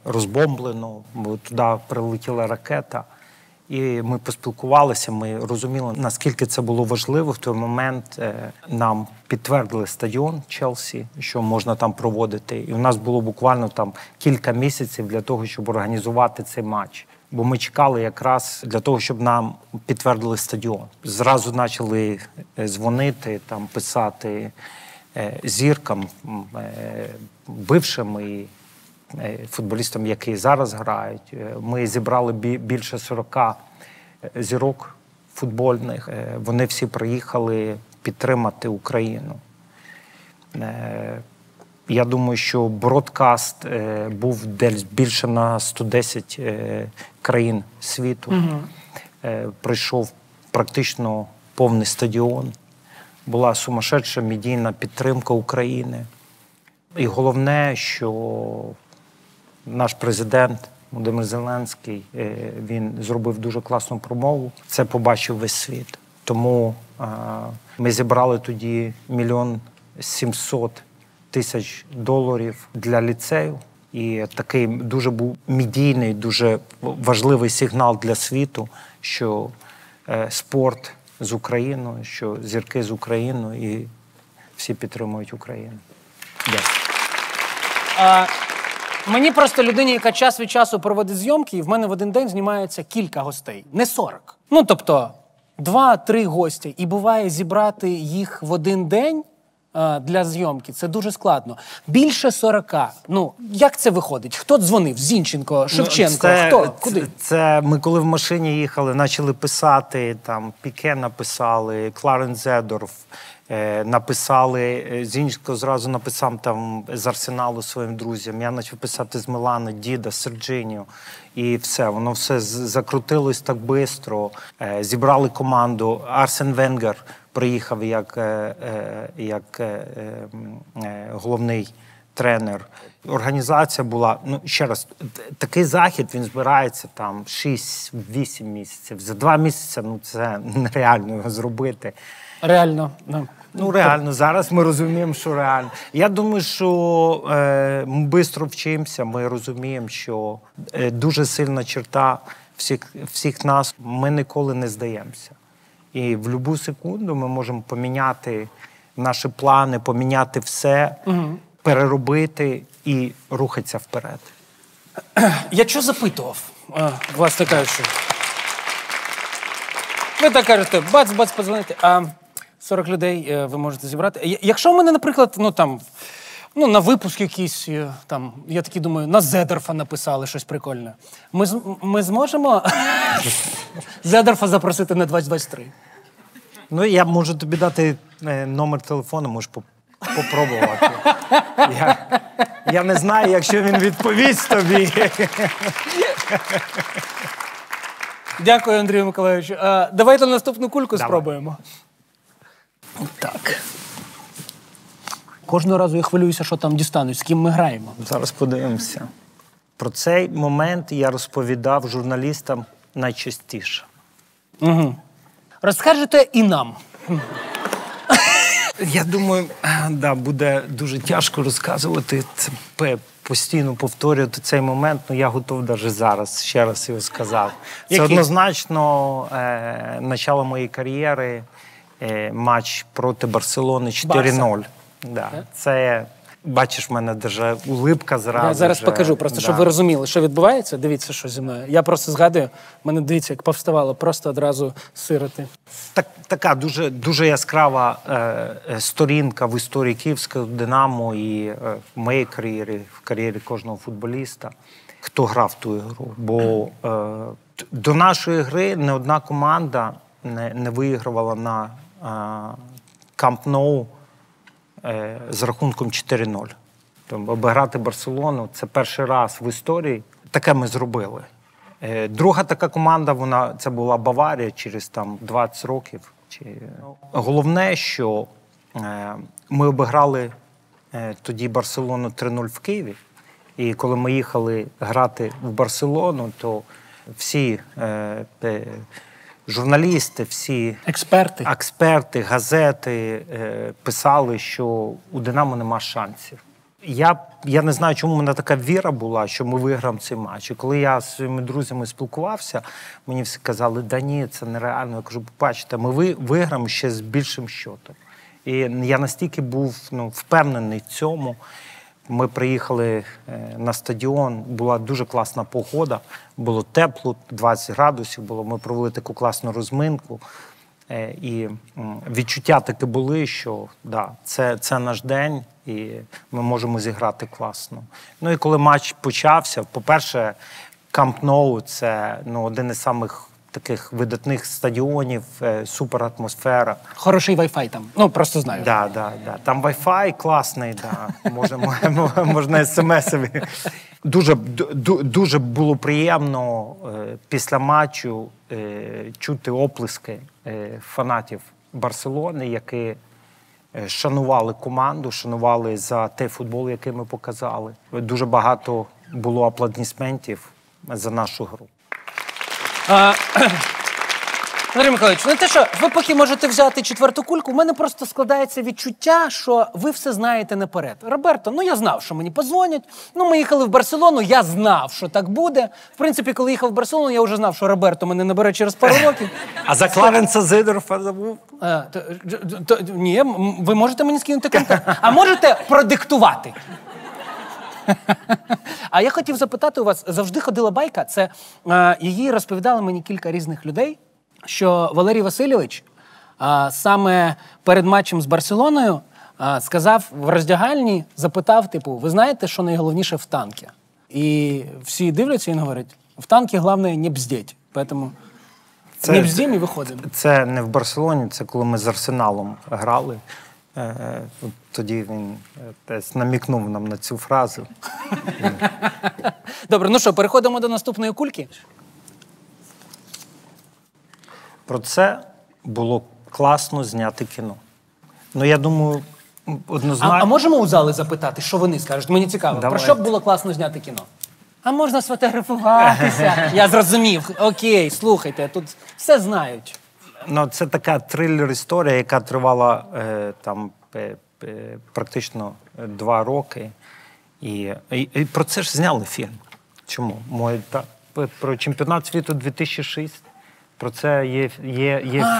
розбомблено, бо туди прилетіла ракета. І ми поспілкувалися, ми розуміли, наскільки це було важливо. В той момент нам підтвердили стадіон Челсі, що можна там проводити. І у нас було буквально там кілька місяців для того, щоб організувати цей матч. Бо ми чекали якраз для того, щоб нам підтвердили стадіон. Зразу почали дзвонити, там, писати зіркам, бившим і футболістам, які зараз грають. Ми зібрали більше 40 зірок футбольних. Вони всі приїхали підтримати Україну. Я думаю, що бродкаст був десь більше на 110 країн світу. Прийшов практично повний стадіон. Була сумасшедша медійна підтримка України. І головне, що наш президент Володимир Зеленський, він зробив дуже класну промову. Це побачив весь світ. Тому ми зібрали тоді $1 700 000 для ліцею. І такий дуже був медійний, дуже важливий сигнал для світу, що спорт з Україною, що зірки з Україною і всі підтримують Україну. Дякую. Мені просто людині, яка час від часу проводить зйомки, і в мене в один день знімається кілька гостей. Не 40. Ну, тобто, 2-3 гості. І буває зібрати їх в один день для зйомки. Це дуже складно. Більше 40. Ну, як це виходить? Хто дзвонив? Зінченко, Шевченко? Хто? Куди? Це ми коли в машині їхали, почали писати, там, Піке написали, Кларенс Зедорф, написали, Зінченко зразу написав там з Арсеналу своїм друзям, я почав писати з Мілана, Діда, Серджиньо, і все, воно все закрутилось так швидко, зібрали команду, Арсен Венгер приїхав як головний тренер. Організація була, ну, ще раз, такий захід, він збирається там 6-8 місяців. За 2 місяці, ну, це нереально його зробити. Реально. Ну, реально, зараз ми розуміємо, що реально. Я думаю, що ми швидко вчимося, ми розуміємо, що дуже сильна черта всіх нас, ми ніколи не здаємося. І в будь-яку секунду ми можемо поміняти наші плани, поміняти все, переробити і рухатися вперед. Я що запитував, власне кажучи? Ви так кажете, бац-бац, подзвоните, а 40 людей ви можете зібрати. Якщо в мене, наприклад, на випуск якийсь, там, я такий думаю, на Зедорфа написали щось прикольне, ми зможемо Зедорфа запросити на 2023? Ну, я можу тобі дати номер телефону, можеш попробувати. Я не знаю, якщо він відповість тобі. Дякую, Андрію Миколайовичу. Давайте наступну кульку спробуємо. Так. Кожного разу я хвилююся, що там дістануть, з ким ми граємо. Зараз подивимося. Про цей момент я розповідав журналістам найчастіше. Угу. Розкажете і нам. Я думаю, буде дуже тяжко розказувати, постійно повторювати цей момент, але я готов навіть зараз ще раз його сказати. Це однозначно почало моєї кар'єри, матч проти Барселони 4-0. Да. Це, бачиш, в мене навіть улипка зразу. Я зараз покажу, просто щоб ви розуміли, що відбувається. Дивіться, що зі мною. Я просто згадую, мене, дивіться, як повставало, просто одразу сироти. Така дуже яскрава сторінка в історії Київського «Динамо» і в моїй кар'єрі, в кар'єрі кожного футболіста, хто грав ту ігру. Бо до нашої гри не одна команда не виігрувала на Камп Ноу з рахунком 4-0. Тобто обіграти Барселону – це перший раз в історії. Таке ми зробили. Друга така команда, це була Баварія через 20 років. Головне, що ми обіграли тоді Барселону 3-0 в Києві. І коли ми їхали грати в Барселону, то всі журналісти, всі експерти, газети писали, що у «Динамо» нема шансів. Я не знаю, чому в мене така віра була, що ми виграємо цей матч. І коли я з своїми друзями спілкувався, мені всі казали, да ні, це нереально. Я кажу, побачите, ми виграємо ще з більшим счетом. І я настільки був впевнений в цьому. Ми приїхали на стадіон, була дуже класна погода, було тепло, 20 градусів було, ми провели таку класну розминку. І відчуття таке були, що це наш день, і ми можемо зіграти класно. Ну і коли матч почався, по-перше, Камп Ноу – це один із самих таких видатних стадіонів, супер атмосфера. Хороший Wi-Fi там, просто знаю. Да. Там Wi-Fi класний, можна смс-ами. Дуже було приємно після матчу чути оплески фанатів Барселони, які шанували команду, шанували за той футбол, який ми показали. Дуже багато було аплодисментів за нашу гру. Андрій Миколайович, не те, що ви поки можете взяти четверту кульку, у мене просто складається відчуття, що ви все знаєте наперед. Роберто, я знав, що мені подзвонять. Ми їхали в Барселону, я знав, що так буде. В принципі, коли їхав в Барселону, я вже знав, що Роберто мене набере через пару років. А за Кларенса Зедорфа забув? Ні, ви можете мені скинути контакт. А можете продиктувати? А я хотів запитати у вас, завжди ходила байка, це її розповідали мені кілька різних людей, що Валерій Васильович саме перед матчем з Барселоною сказав в роздягальні, запитав, типу, ви знаєте, що найголовніше в танкі? І всі дивляться, і він говорить, в танкі головне не бздеть, тому не бздім і виходимо. Це не в Барселоні, це коли ми з Арсеналом грали. Тоді він десь намікнув нам на цю фразу. Добре, ну що, переходимо до наступної кульки? Про це було класно зняти кіно. Ну, я думаю, однозначно... А можемо у зали запитати, що вони скажуть? Мені цікаво. Давай. Про що б було класно зняти кіно? А можна сфотографуватися? Я зрозумів. Окей, слухайте, тут все знають. Ну, це така трилер-історія, яка тривала практично 2 роки. І про це ж зняли фільм. Чому? Про чемпіонат світу 2006. Про це є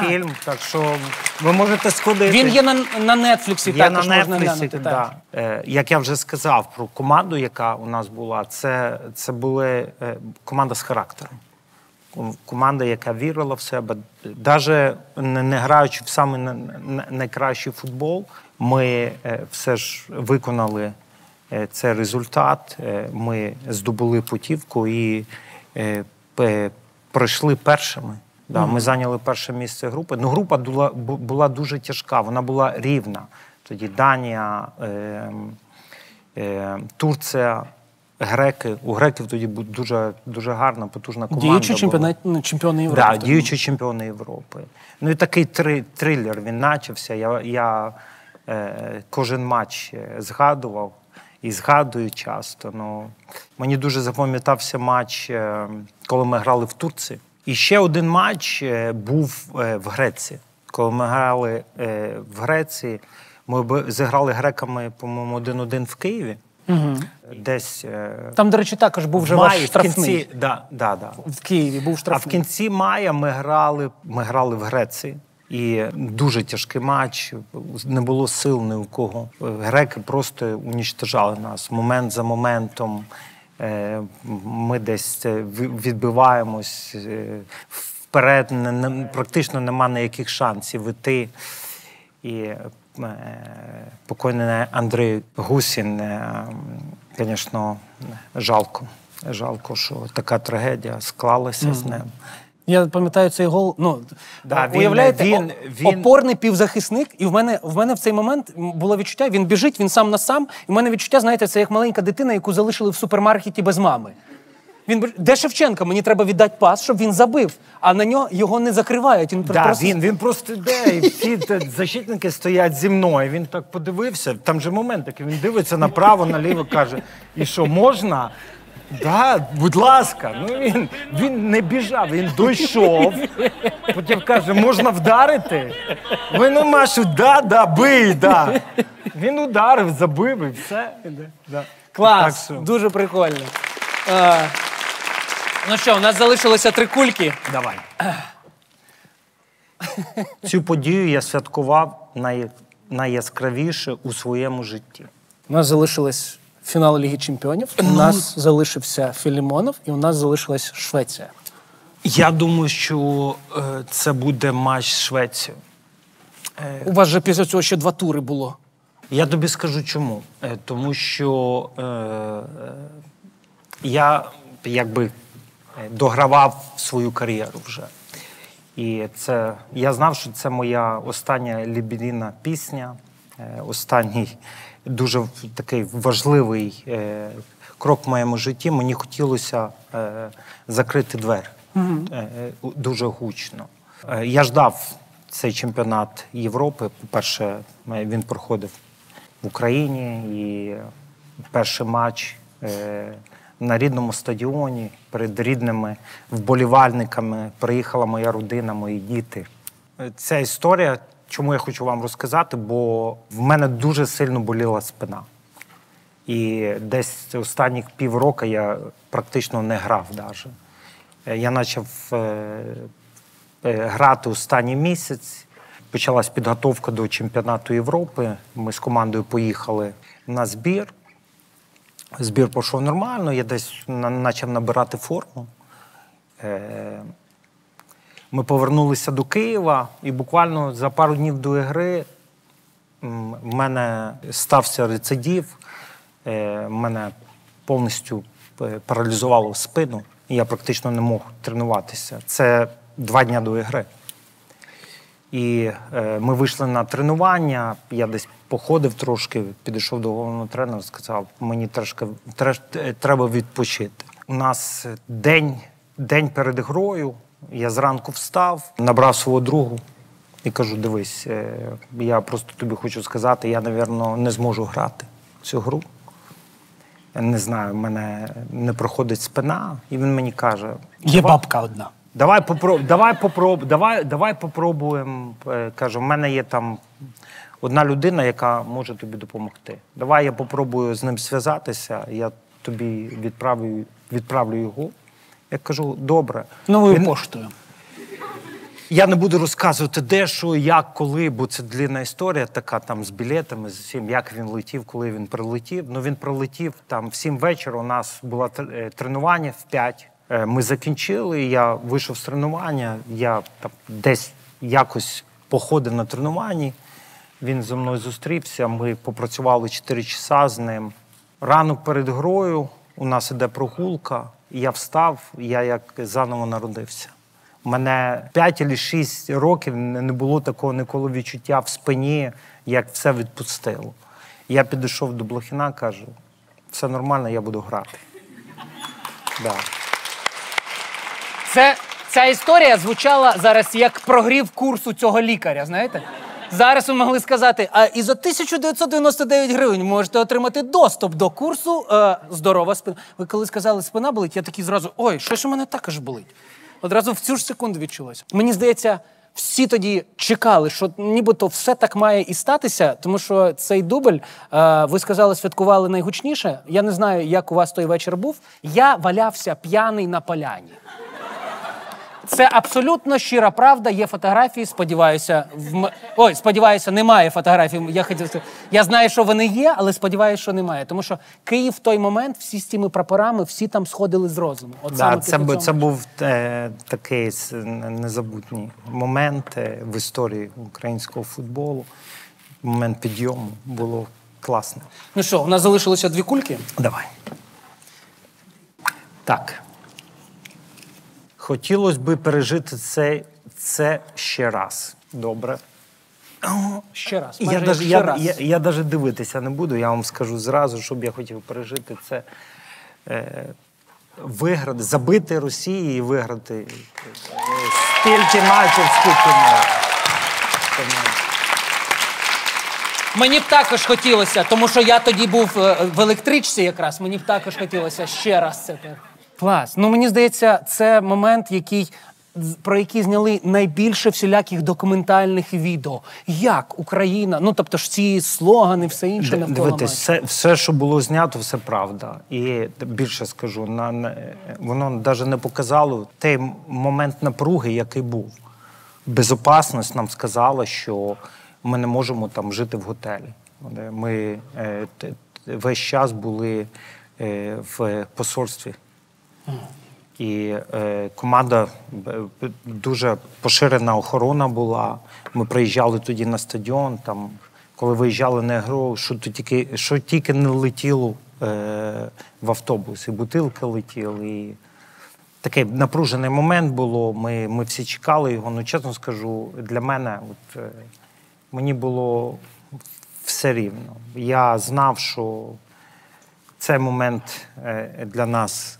фільм, так що ви можете сходити. Він є на Нетфліксі, також можна глянути. Да. Як я вже сказав про команду, яка у нас була, це була команда з характером. Команда, яка вірила в себе. Навіть не граючи в самий найкращий футбол, ми все ж виконали цей результат. Ми здобули путівку і пройшли першими. Да, ми зайняли перше місце групи. Ну, група була дуже тяжка, вона була рівна. Тоді Данія, Турція, греки. У греків тоді була дуже гарна, потужна команда. Діючі чемпіони Європи. Так, діючі чемпіони Європи. Ну і такий трилер, він почався. Я кожен матч згадував і згадую часто. Ну, мені дуже запам'ятався матч, коли ми грали в Турції. І ще один матч був в Греції. Коли ми грали в Греції, ми зіграли греками, по-моєму, 1-1 в Києві. Угу. Десь... Там, до речі, також був вже ваш штрафний. Да. В Києві був штрафний. А в кінці мая ми грали в Греції. І дуже тяжкий матч, не було сил ні у кого. Греки просто унічтожали нас. Момент за моментом ми десь відбиваємось вперед, практично нема ніяких шансів іти. І покойний Андрій Гусін, звісно, жалко. Жалко, що така трагедія склалася з ним. Я пам'ятаю цей гол. Ну, уявляєте, опорний півзахисник, і в мене в цей момент було відчуття, він біжить, він сам на сам, і в мене відчуття, знаєте, це як маленька дитина, яку залишили в супермаркеті без мами. Де Шевченко? Мені треба віддати пас, щоб він забив, а на його не закривають. Він просто йде, і всі защитники стоять зі мною. Він так подивився, там же момент такий, він дивиться направо, наліво, каже, і що, можна? Да, будь ласка. Ну, він не біжав, він дійшов. Потім каже, можна вдарити? Ви не машу, бий, да. Він ударив, забив і все. Да. Клас, дуже прикольно. Ну що, у нас залишилося 3 кульки. Давай. Цю подію я святкував найяскравіше у своєму житті. У нас залишилось фінал Ліги Чемпіонів, у нас залишився Філімонов і у нас залишилась Швеція. Я думаю, що це буде матч з Швецією. У вас же після цього ще 2 тури було. Я тобі скажу чому. Тому що я якби догравав свою кар'єру вже. І я знав, що це моя остання лібідійна пісня, останній дуже такий важливий крок в моєму житті. Мені хотілося закрити двері дуже гучно. Я ждав цей чемпіонат Європи. По-перше, він проходив в Україні, і перший матч на рідному стадіоні, перед рідними вболівальниками приїхала моя родина, мої діти. Ця історія, чому я хочу вам розказати, бо в мене дуже сильно боліла спина. І десь останніх півроку я практично не грав навіть. Я почав грати останній місяць. Почалась підготовка до чемпіонату Європи. Ми з командою поїхали на збір. Збір пішов нормально, я десь почав набирати форму. Ми повернулися до Києва, і буквально за пару днів до ігри в мене стався рецидив, мене повністю паралізувало спину, і я практично не мог тренуватися. Це 2 дні до ігри. І ми вийшли на тренування, я десь походив трошки, підійшов до головного тренера, сказав, мені трошки треба відпочити. У нас день перед грою, я зранку встав, набрав свого другу і кажу, дивись, я просто тобі хочу сказати, я, мабуть, не зможу грати цю гру. Я не знаю, в мене не проходить спина, і він мені каже... Є бабка одна. Давай попробуємо. Каже, в мене є там одна людина, яка може тобі допомогти. Давай я попробую з ним зв'язатися, я тобі відправлю його. Я кажу, добре. Новою поштою. Я не буду розказувати, де, що, як, коли, бо це длинна історія така, там, з білетами, з усім, як він летів, коли він прилетів. Ну, він прилетів, там, в 7 вечора у нас було тренування в 5. Ми закінчили, я вийшов з тренування, я там, десь якось походив на тренуванні, він зі мною зустрівся, ми попрацювали 4 часа з ним. Ранок перед грою у нас іде прогулка, я встав, я як заново народився. У мене 5 або 6 років не було такого ніколи відчуття в спині, як все відпустило. Я підійшов до Блохіна, кажу, все нормально, я буду грати. Да. Ця історія звучала зараз як прогрів курсу цього лікаря, знаєте? Зараз ви могли сказати, а і за 1999 гривень можете отримати доступ до курсу «Здорова спина». Ви коли сказали «спина болить», я такий зразу, ой, що ж у мене також болить? Одразу в цю ж секунду відчулося. Мені здається, всі тоді чекали, що нібито все так має і статися, тому що цей дубль, ви сказали, святкували найгучніше. Я не знаю, як у вас той вечір був. Я валявся п'яний на поляні. Це абсолютно щира правда, є фотографії, сподіваюся, сподіваюся, немає фотографій. Я знаю, що вони є, але сподіваюся, що немає. Тому що Київ в той момент, всі з тими прапорами, всі там сходили з розуму. Це був такий незабутній момент в історії українського футболу. Момент підйому, було класно. Ну що, у нас залишилося 2 кульки? Давай. Так. Хотілося б пережити це ще раз. Добре. Ще раз. Я навіть дивитися не буду, я вам скажу зразу, щоб я хотів пережити це. Виграти, забити Росії і виграти стільки матчів, скільки можна. Мені б також хотілося, тому що я тоді був в електричці якраз, мені б також хотілося ще раз це. Клас. Ну, мені здається, це момент, про який зняли найбільше всіляких документальних відео. Як Україна, ну, тобто ж ці слогани, все інше навколо матчу. Все, що було знято, все правда. І більше скажу, воно навіть не показало той момент напруги, який був. Безопасність нам сказала, що ми не можемо там жити в готелі. Ми весь час були в посольстві. І команда, дуже поширена охорона була. Ми приїжджали тоді на стадіон, там, коли виїжджали на гру, що тільки не летіло в автобусі, бутилки летіли. І такий напружений момент було, ми всі чекали його. Ну, чесно скажу, для мене, мені було все рівно. Я знав, що цей момент для нас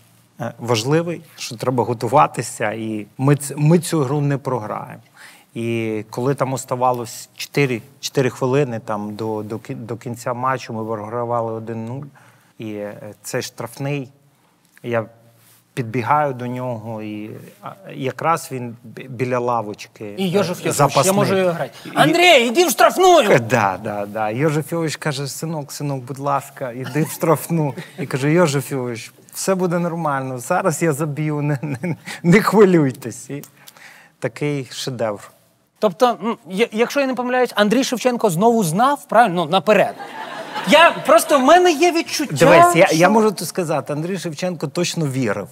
важливий, що треба готуватися, і ми цю гру не програємо. І коли там оставалось 4 хвилини там, до кінця матчу, ми програвали 1-0, і цей штрафний, я підбігаю до нього, і якраз він біля лавочки. І Йожеф Йожефович, я можу його грати. Андрій, іди в штрафную! Да. Йожеф Йожефович каже, синок, будь ласка, іди в штрафну. І каже, Йожеф Йожефович, все буде нормально, зараз я заб'ю, не хвилюйтесь. І такий шедевр. Тобто, якщо я не помиляюсь, Андрій Шевченко знову знав, правильно, наперед, В мене є відчуття. Дивись, я можу тобі сказати, Андрій Шевченко точно вірив.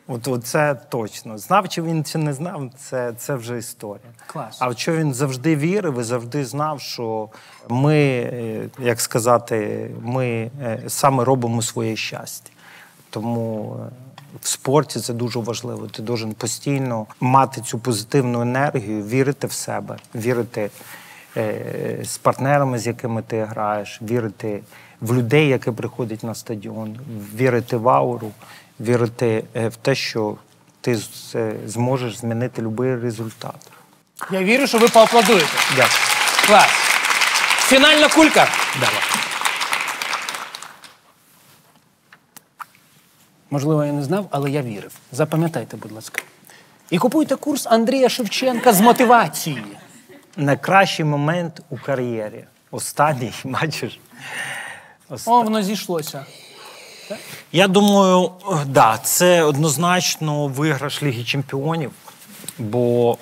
От це точно. Знав, чи він чи не знав, це вже історія. Клас. А що він завжди вірив і завжди знав, що ми, як сказати, ми саме робимо своє щастя. Тому в спорті це дуже важливо. Ти должен постійно мати цю позитивну енергію, вірити в себе, вірити з партнерами, з якими ти граєш, вірити в людей, які приходять на стадіон, вірити в ауру, вірити в те, що ти зможеш змінити будь-який результат. Я вірю, що ви поаплодуєте. Дякую. Клас. Фінальна кулька. Давай. Можливо, я не знав, але я вірив. Запам'ятайте, будь ласка. І купуйте курс Андрія Шевченка з мотивації. Найкращий момент у кар'єрі. Останній, бачиш? Воно зійшлося. Я думаю, да, це однозначно виграш Ліги Чемпіонів, бо,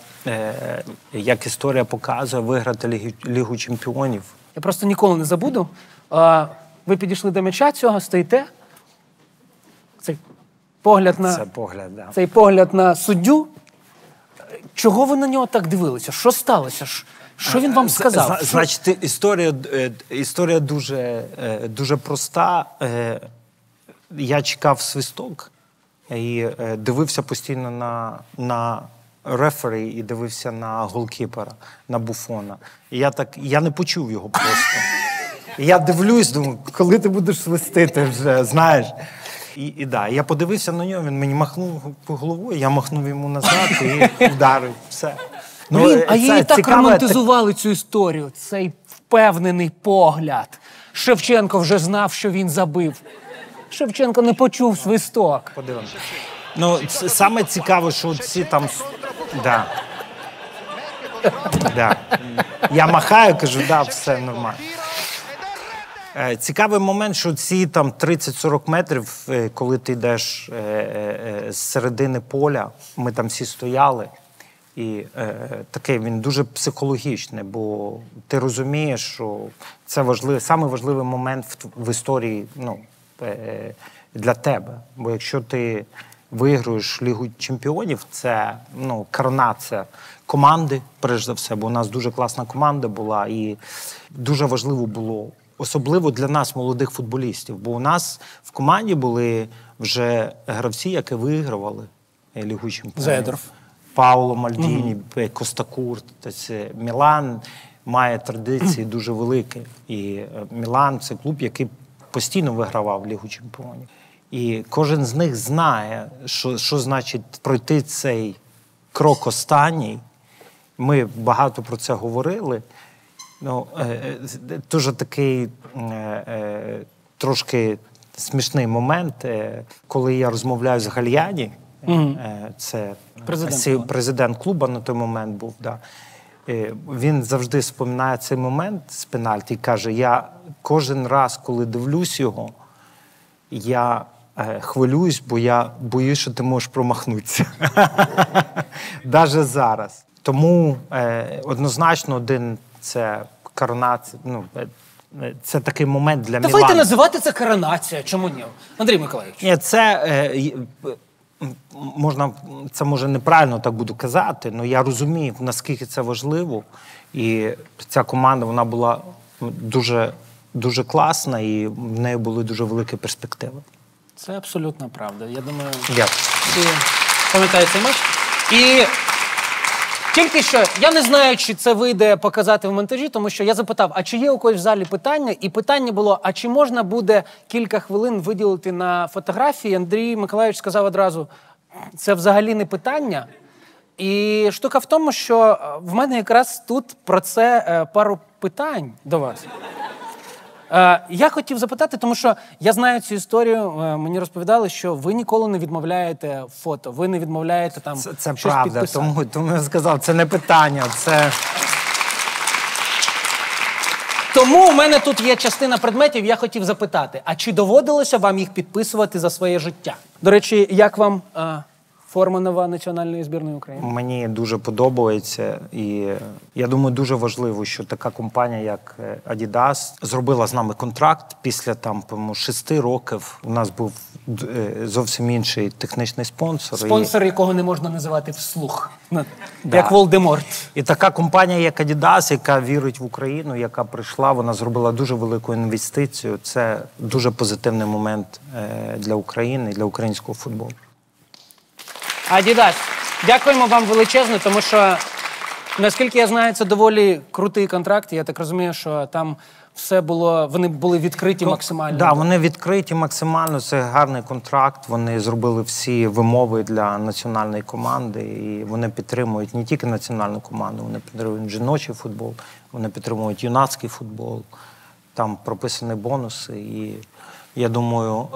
як історія показує, виграти Лігу Чемпіонів. Я просто ніколи не забуду. Ви підійшли до м'яча цього, стоїте. Цей погляд на суддю. Чого ви на нього так дивилися? Що сталося? Що він вам сказав? Значить, історія дуже проста. Я чекав свисток і дивився постійно на рефері і дивився на голкіпера, на Буфона. І я не почув його просто. І я дивлюсь, думаю, коли ти будеш свистити вже, знаєш. І я подивився на нього, він мені махнув головою, я махнув йому назад і вдарив. Все. А її так романтизували цю історію. Цей впевнений погляд. Шевченко вже знав, що він забив. Шевченко не почув свисток. Подивимося. Саме цікаве, що ці там... Да. Я махаю, кажу, все нормально. Цікавий момент, що ці там 30-40 метрів, коли ти йдеш з середини поля, ми там всі стояли, і такий він дуже психологічний, бо ти розумієш, що це самий важливий момент в історії для тебе. Бо якщо ти виграєш Лігу Чемпіонів, це коронація команди, перш за все, бо у нас дуже класна команда була, і дуже важливо було, особливо для нас, молодих футболістів, бо у нас в команді були вже гравці, які вигравали Лігу Чемпіонів. Зедорф. Пауло Мальдіні, Коста Курт. Мілан має традиції дуже великі. І Мілан – це клуб, який постійно вигравав Лігу Чемпіонів. І кожен з них знає, що значить пройти цей крок останній. Ми багато про це говорили. Дуже такий трошки смішний момент, коли я розмовляю з Гальяні, це президент клубу на той момент був, він завжди споминає цей момент з пенальті і каже, я кожен раз, коли дивлюсь його, я хвилююсь, бо я боюсь, що ти можеш промахнутися. Навіть зараз. Тому однозначно це коронація, це такий момент для Мілану. Давайте називати це коронація, чому ні? Андрій Миколайович. Ні, це може неправильно так буду казати, але я розумію, наскільки це важливо. І ця команда, вона була дуже, дуже класна, і в неї були дуже великі перспективи. Це абсолютно правда. Я думаю, всі пам'ятають цей матч. І тільки що, я не знаю, чи це вийде показати в монтажі, тому що я запитав, а чи є у когось в залі питання? І питання було, а чи можна буде кілька хвилин виділити на фотографії? Андрій Миколайович сказав одразу, це взагалі не питання. І штука в тому, що в мене якраз тут про це пару питань до вас. Я хотів запитати, тому що я знаю цю історію, мені розповідали, що ви ніколи не відмовляєте фото, ви не відмовляєте там це щось правда, підписати. тому я сказав, це не питання, це... Тому у мене тут є частина предметів, я хотів запитати, а чи доводилося вам їх підписувати за своє життя? До речі, як вам Форма нова національної збірної України. Мені дуже подобається, і я думаю, дуже важливо, що така компанія, як Adidas, зробила з нами контракт. Після там, по-моєму, 6 років у нас був зовсім інший технічний спонсор. Спонсор, якого не можна називати вслух. Як Волдеморт. І така компанія, як Adidas, яка вірить в Україну, яка прийшла, вона зробила дуже велику інвестицію. Це дуже позитивний момент для України і для українського футболу. Adidas, дякуємо вам величезно, тому що, наскільки я знаю, це доволі крутий контракт. Я так розумію, що там все було, вони були відкриті максимально. Так, вони відкриті максимально, це гарний контракт. Вони зробили всі вимови для національної команди, і вони підтримують не тільки національну команду, вони підтримують жіночий футбол, вони підтримують юнацький футбол, там прописані бонуси. І я думаю,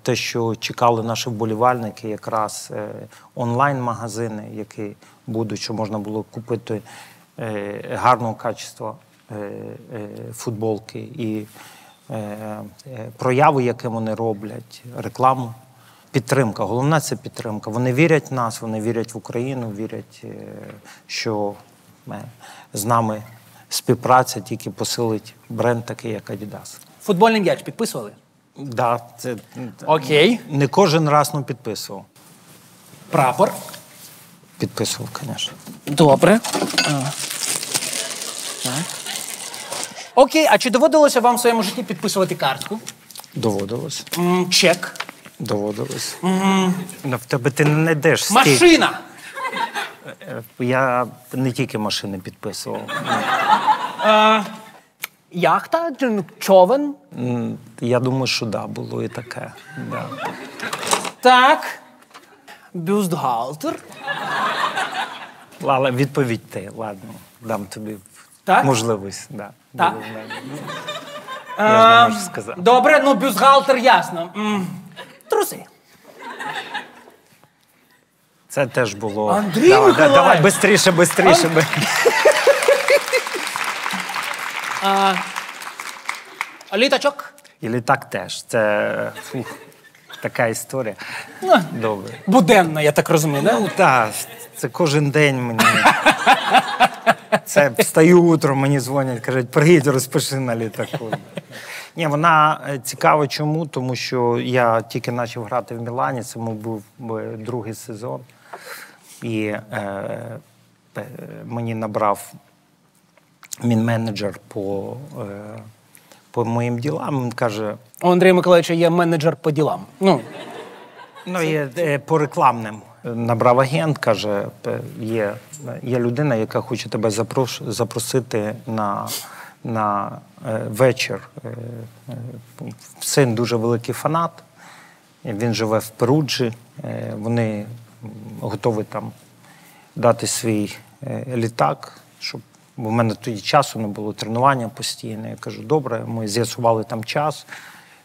те, що чекали наші вболівальники, якраз онлайн-магазини, які будуть, що можна було купити гарного качества футболки і прояви, які вони роблять, рекламу, підтримка. Головне – це підтримка. Вони вірять в нас, вони вірять в Україну, вірять, що з нами співпраця тільки посилить бренд такий, як Adidas. Футбольний м'яч підписували? Да, це Окей. не кожен раз підписував. Прапор? Підписував, звісно. Добре. Окей, а чи доводилося вам в своєму житті підписувати картку? Доводилось. Чек? Доводилось. В тебе ти не йдеш стільки. Машина? Я не тільки машини підписував. Яхта? Човен? Я думаю, що да, було і таке. Да. Так. Бюстгальтер? Але відповідь ти, ладно, дам тобі Так? можливість. Да. Так. Я ж не можу сказати. Добре, ну бюстгальтер ясно. Труси. Це теж було. Андрій Давай, Миколаївич! бистріше. Літачок? І літак теж. Це така історія. Добре. Буденна, я так розумію, да? Ну, так, це кожен день мені. Це встаю утром, мені дзвонять, кажуть, приїдь, розпиши на літаку. Ні, вона цікава чому, тому що я тільки почав грати в Мілані, це був другий сезон. І мені набрав мій менеджер по моїм ділам, він каже... У Андрія Миколаївича є менеджер по ділам. Ну, є по рекламним. Набрав агент, каже, є людина, яка хоче тебе запросити на вечір. Син дуже великий фанат, він живе в Перуджі, вони готові там дати свій літак, щоб бо в мене тоді часу не було, тренування постійне. Я кажу, добре, ми з'ясували там час.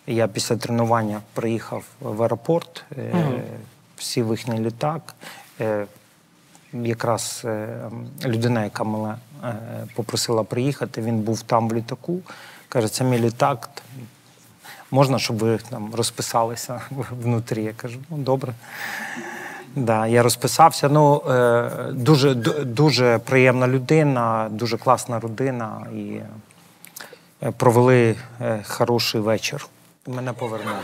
Я після тренування приїхав в аеропорт, сів в їхній літак. Якраз людина, яка мене попросила приїхати, він був там в літаку. Каже, це мій літак, можна, щоб ви там розписалися внутрі? Я кажу, ну, добре. Да, я розписався. Ну, дуже приємна людина, дуже класна родина. І провели хороший вечір. Мене повернули.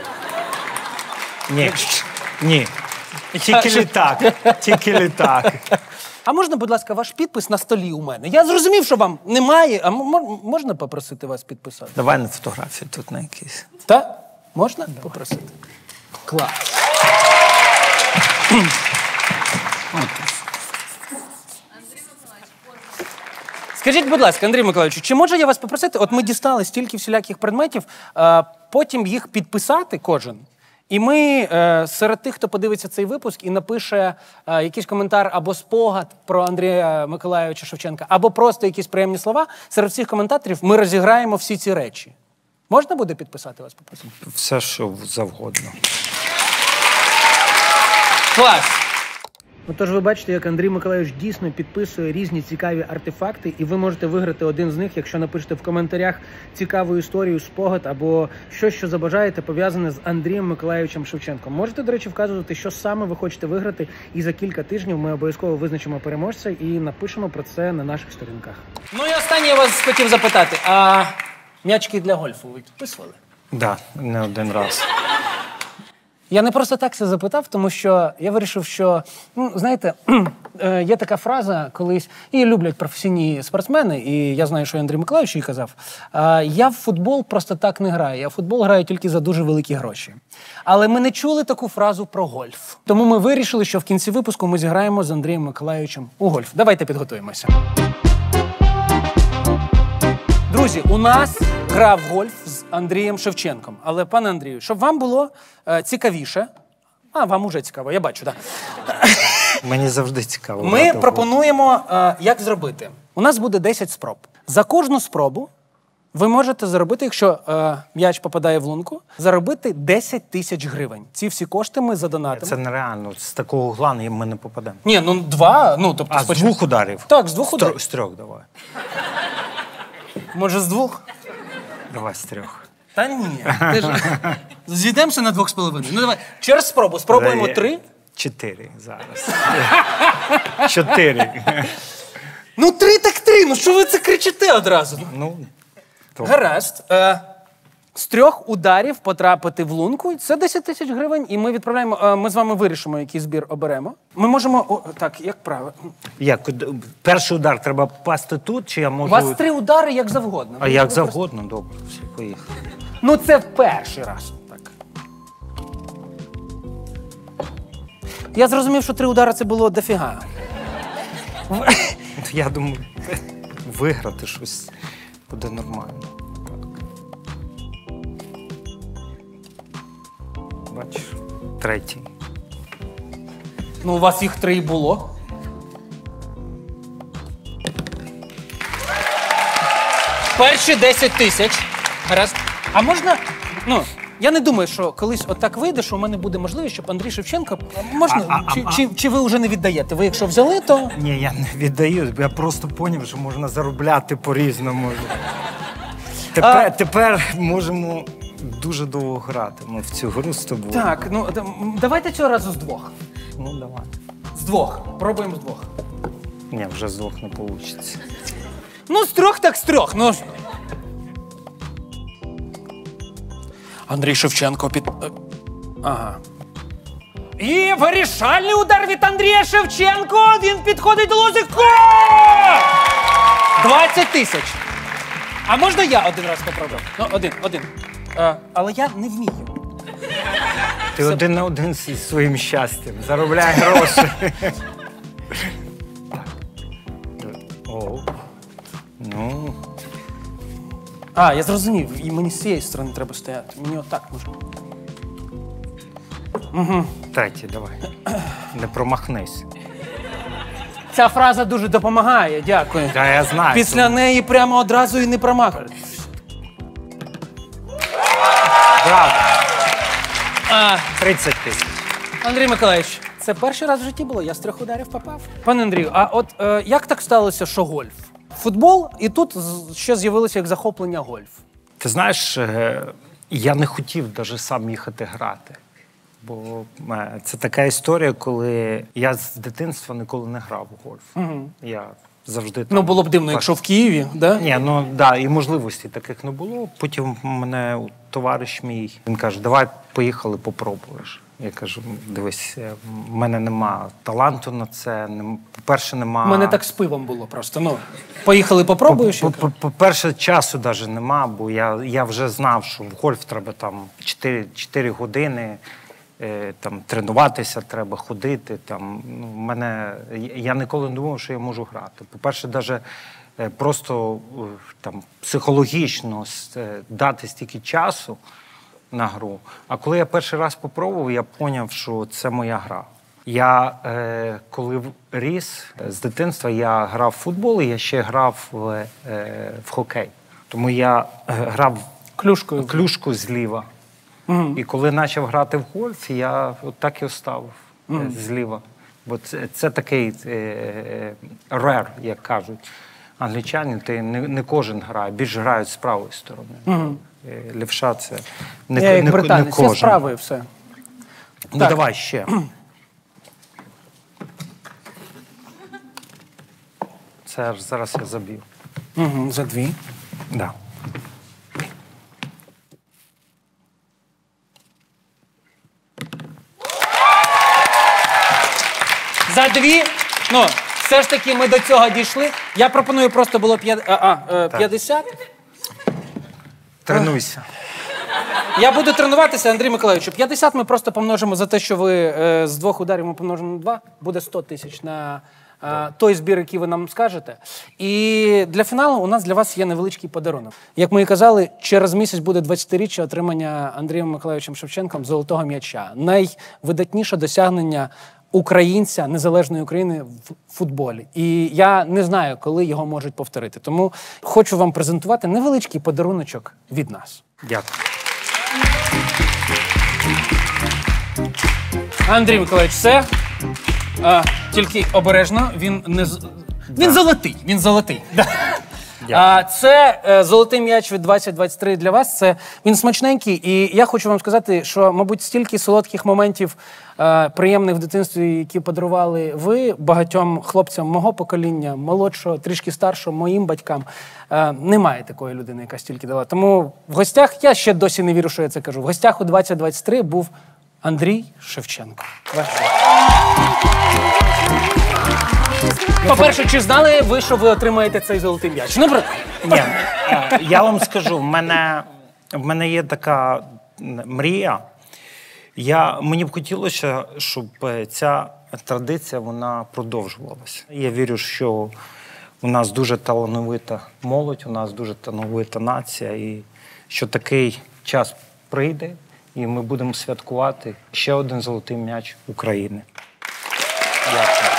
Ні. Тільки літак. А можна, будь ласка, ваш підпис на столі у мене? Я зрозумів, що вам немає, а можна попросити вас підписати? Давай на фотографії тут на якісь. Так? Можна попросити? Клас. Скажіть, будь ласка, Андрій Миколаївич, чи можу я вас попросити, от ми дістали стільки всіляких предметів, потім їх підписати кожен, і ми серед тих, хто подивиться цей випуск і напише якийсь коментар або спогад про Андрія Миколаївича Шевченка, або просто якісь приємні слова, серед всіх коментаторів ми розіграємо всі ці речі. Можна буде підписати вас, попросити? Все, що завгодно. Клас! Тож ви бачите, як Андрій Миколайович дійсно підписує різні цікаві артефакти, і ви можете виграти один з них, якщо напишете в коментарях цікаву історію, спогад або щось, що забажаєте, пов'язане з Андрієм Миколайовичем Шевченком. Можете, до речі, вказувати, що саме ви хочете виграти, і за кілька тижнів ми обов'язково визначимо переможця і напишемо про це на наших сторінках. Ну і останнє я вас хотів запитати, а м'ячки для гольфу ви підписували? Да, не один раз. Я не просто так це запитав, тому що я вирішив, що, знаєте, є така фраза колись, її люблять професійні спортсмени, і я знаю, що Андрій Миколайович її казав, я в футбол просто так не граю, я в футбол граю тільки за дуже великі гроші. Але ми не чули таку фразу про гольф. Тому ми вирішили, що в кінці випуску ми зіграємо з Андрієм Миколайовичем у гольф. Давайте підготуємося. Друзі, у нас гра в гольф з Андрієм Шевченком. Але, пане Андрію, щоб вам було цікавіше, вам уже цікаво, я бачу, так. Мені завжди цікаво. Ми пропонуємо, як зробити. У нас буде 10 спроб. За кожну спробу ви можете заробити, якщо м'яч попадає в лунку, заробити 10 тисяч гривень. Ці всі кошти ми задонатимо. Це нереально. З такого угла ми не попадемо. Ні, два, тобто з двох ударів? Так, з двох ударів. З трьох давай. Може, з двох? Давай з трьох. Та ні. Зійдемося на 2,5. Ну давай, через спробу. Спробуємо 3. 4 зараз. 4. 3 так 3. Що ви це кричите одразу? Гаразд. З 3 ударів потрапити в лунку – це 10 тисяч гривень, і ми відправляємо, ми з вами вирішимо, який збір оберемо. Ми можемо, так, як правильно. Як? Перший удар треба попасти тут, чи я можу... У вас 3 удари як завгодно. А як завгодно? Добре, все, поїхали. Це в перший раз. Так. Я зрозумів, що 3 удари – це було дофіга. Я думаю, виграти щось буде нормально. Бачиш, 3. У вас їх 3 і було. Перші 10 тисяч. Гаразд. А можна, я не думаю, що колись отак вийде, що у мене буде можливість, щоб Андрій Шевченко, можна, чи ви вже не віддаєте? Ви якщо взяли, то... Ні, я не віддаю, я просто зрозумів, що можна заробляти по-різному. Тепер можемо дуже довго грати в цю гру з тобою. Так, давайте цього разу з 2. Давай. З 2. Пробуємо з 2. Ні, вже з 2 не вийде. З 3 так з 3. Андрій Шевченко Ага. І вирішальний удар від Андрія Шевченко. Він підходить до лози. 20 тисяч. А можна я один раз попробую? Один. Але я не вмію. Ти один на один зі своїм щастям. Заробляй гроші. Я зрозумів. І мені з цієї сторони треба стояти. Мені отак може. 3, давай. Не промахнись. Ця фраза дуже допомагає, дякую. Та я знаю. Після неї прямо одразу і не промахуєш. Браво. 30 тисяч. Андрій Миколаївич, це перший раз в житті було, я з 3 ударів попав. Пане Андрію, а от як так сталося, що гольф? Футбол, і тут ще з'явилося як захоплення гольф. Ти знаєш, я не хотів навіть сам їхати грати. Бо це така історія, коли я з дитинства ніколи не грав у гольф. Я завжди там... Було б дивно, якщо в Києві, да? Ні, і можливостей таких не було. Потім мене товариш мій, він каже, давай поїхали, попробуєш. Я кажу, дивись, в мене нема таланту на це, по-перше, нема... У мене так з пивом було просто, поїхали, попробуєш? По-перше, часу навіть нема, бо я вже знав, що в гольф треба там 4 години, там тренуватися треба, ходити. Я ніколи не думав, що я можу грати. По-перше, навіть просто там, психологічно дати стільки часу на гру. А коли я перший раз спробував, я зрозумів, що це моя гра. Я, коли ріс з дитинства, я грав в футбол і я ще грав в хокей. Тому я грав клюшкою зліва. І коли почав грати в гольф, я так і оставив зліва. Бо це такий рер, як кажуть англічані, не кожен грає, більш грають з правої сторони. Лівша це не, Я як не британець, я кожен. з правої все. Ну Так. давай ще. Це аж зараз я заб'ю. За 2. Да. За 2. Ну, все ж таки ми до цього дійшли. Я пропоную просто було 50. Тренуйся. Я буду тренуватися, Андрій Миколайович. 50 ми просто помножимо за те, що ви з 2 ударів ми помножимо на 2. Буде 100 тисяч на той збір, який ви нам скажете. І для фіналу у нас для вас є невеличкий подарунок. Як ми і казали, через місяць буде 20-річчя отримання Андрієм Миколайовичем Шевченком золотого м'яча. Найвидатніше досягнення українця незалежної України в футболі. І я не знаю, коли його можуть повторити. Тому хочу вам презентувати невеличкий подаруночок від нас. Дякую. Андрій Миколаївич, все. Тільки обережно, він золотий. Він золотий. Це золотий м'яч від 2023 для вас. Він смачненький. І я хочу вам сказати, що, мабуть, стільки солодких моментів приємних в дитинстві, які подарували ви багатьом хлопцям мого покоління, молодшого, трішки старшого, моїм батькам. Немає такої людини, яка стільки дала. Тому в гостях, я ще досі не вірю, що я це кажу, в гостях у 2023 був Андрій Шевченко. По-перше, чи знали ви, що ви отримаєте цей золотий м'яч? Ну, Ні, я вам скажу, в мене є така мрія. Мені б хотілося, щоб ця традиція вона продовжувалася. Я вірю, що у нас дуже талановита молодь, у нас дуже талановита нація, і що такий час прийде, і ми будемо святкувати ще один золотий м'яч України. Дякую.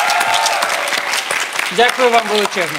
Дякую вам величезно.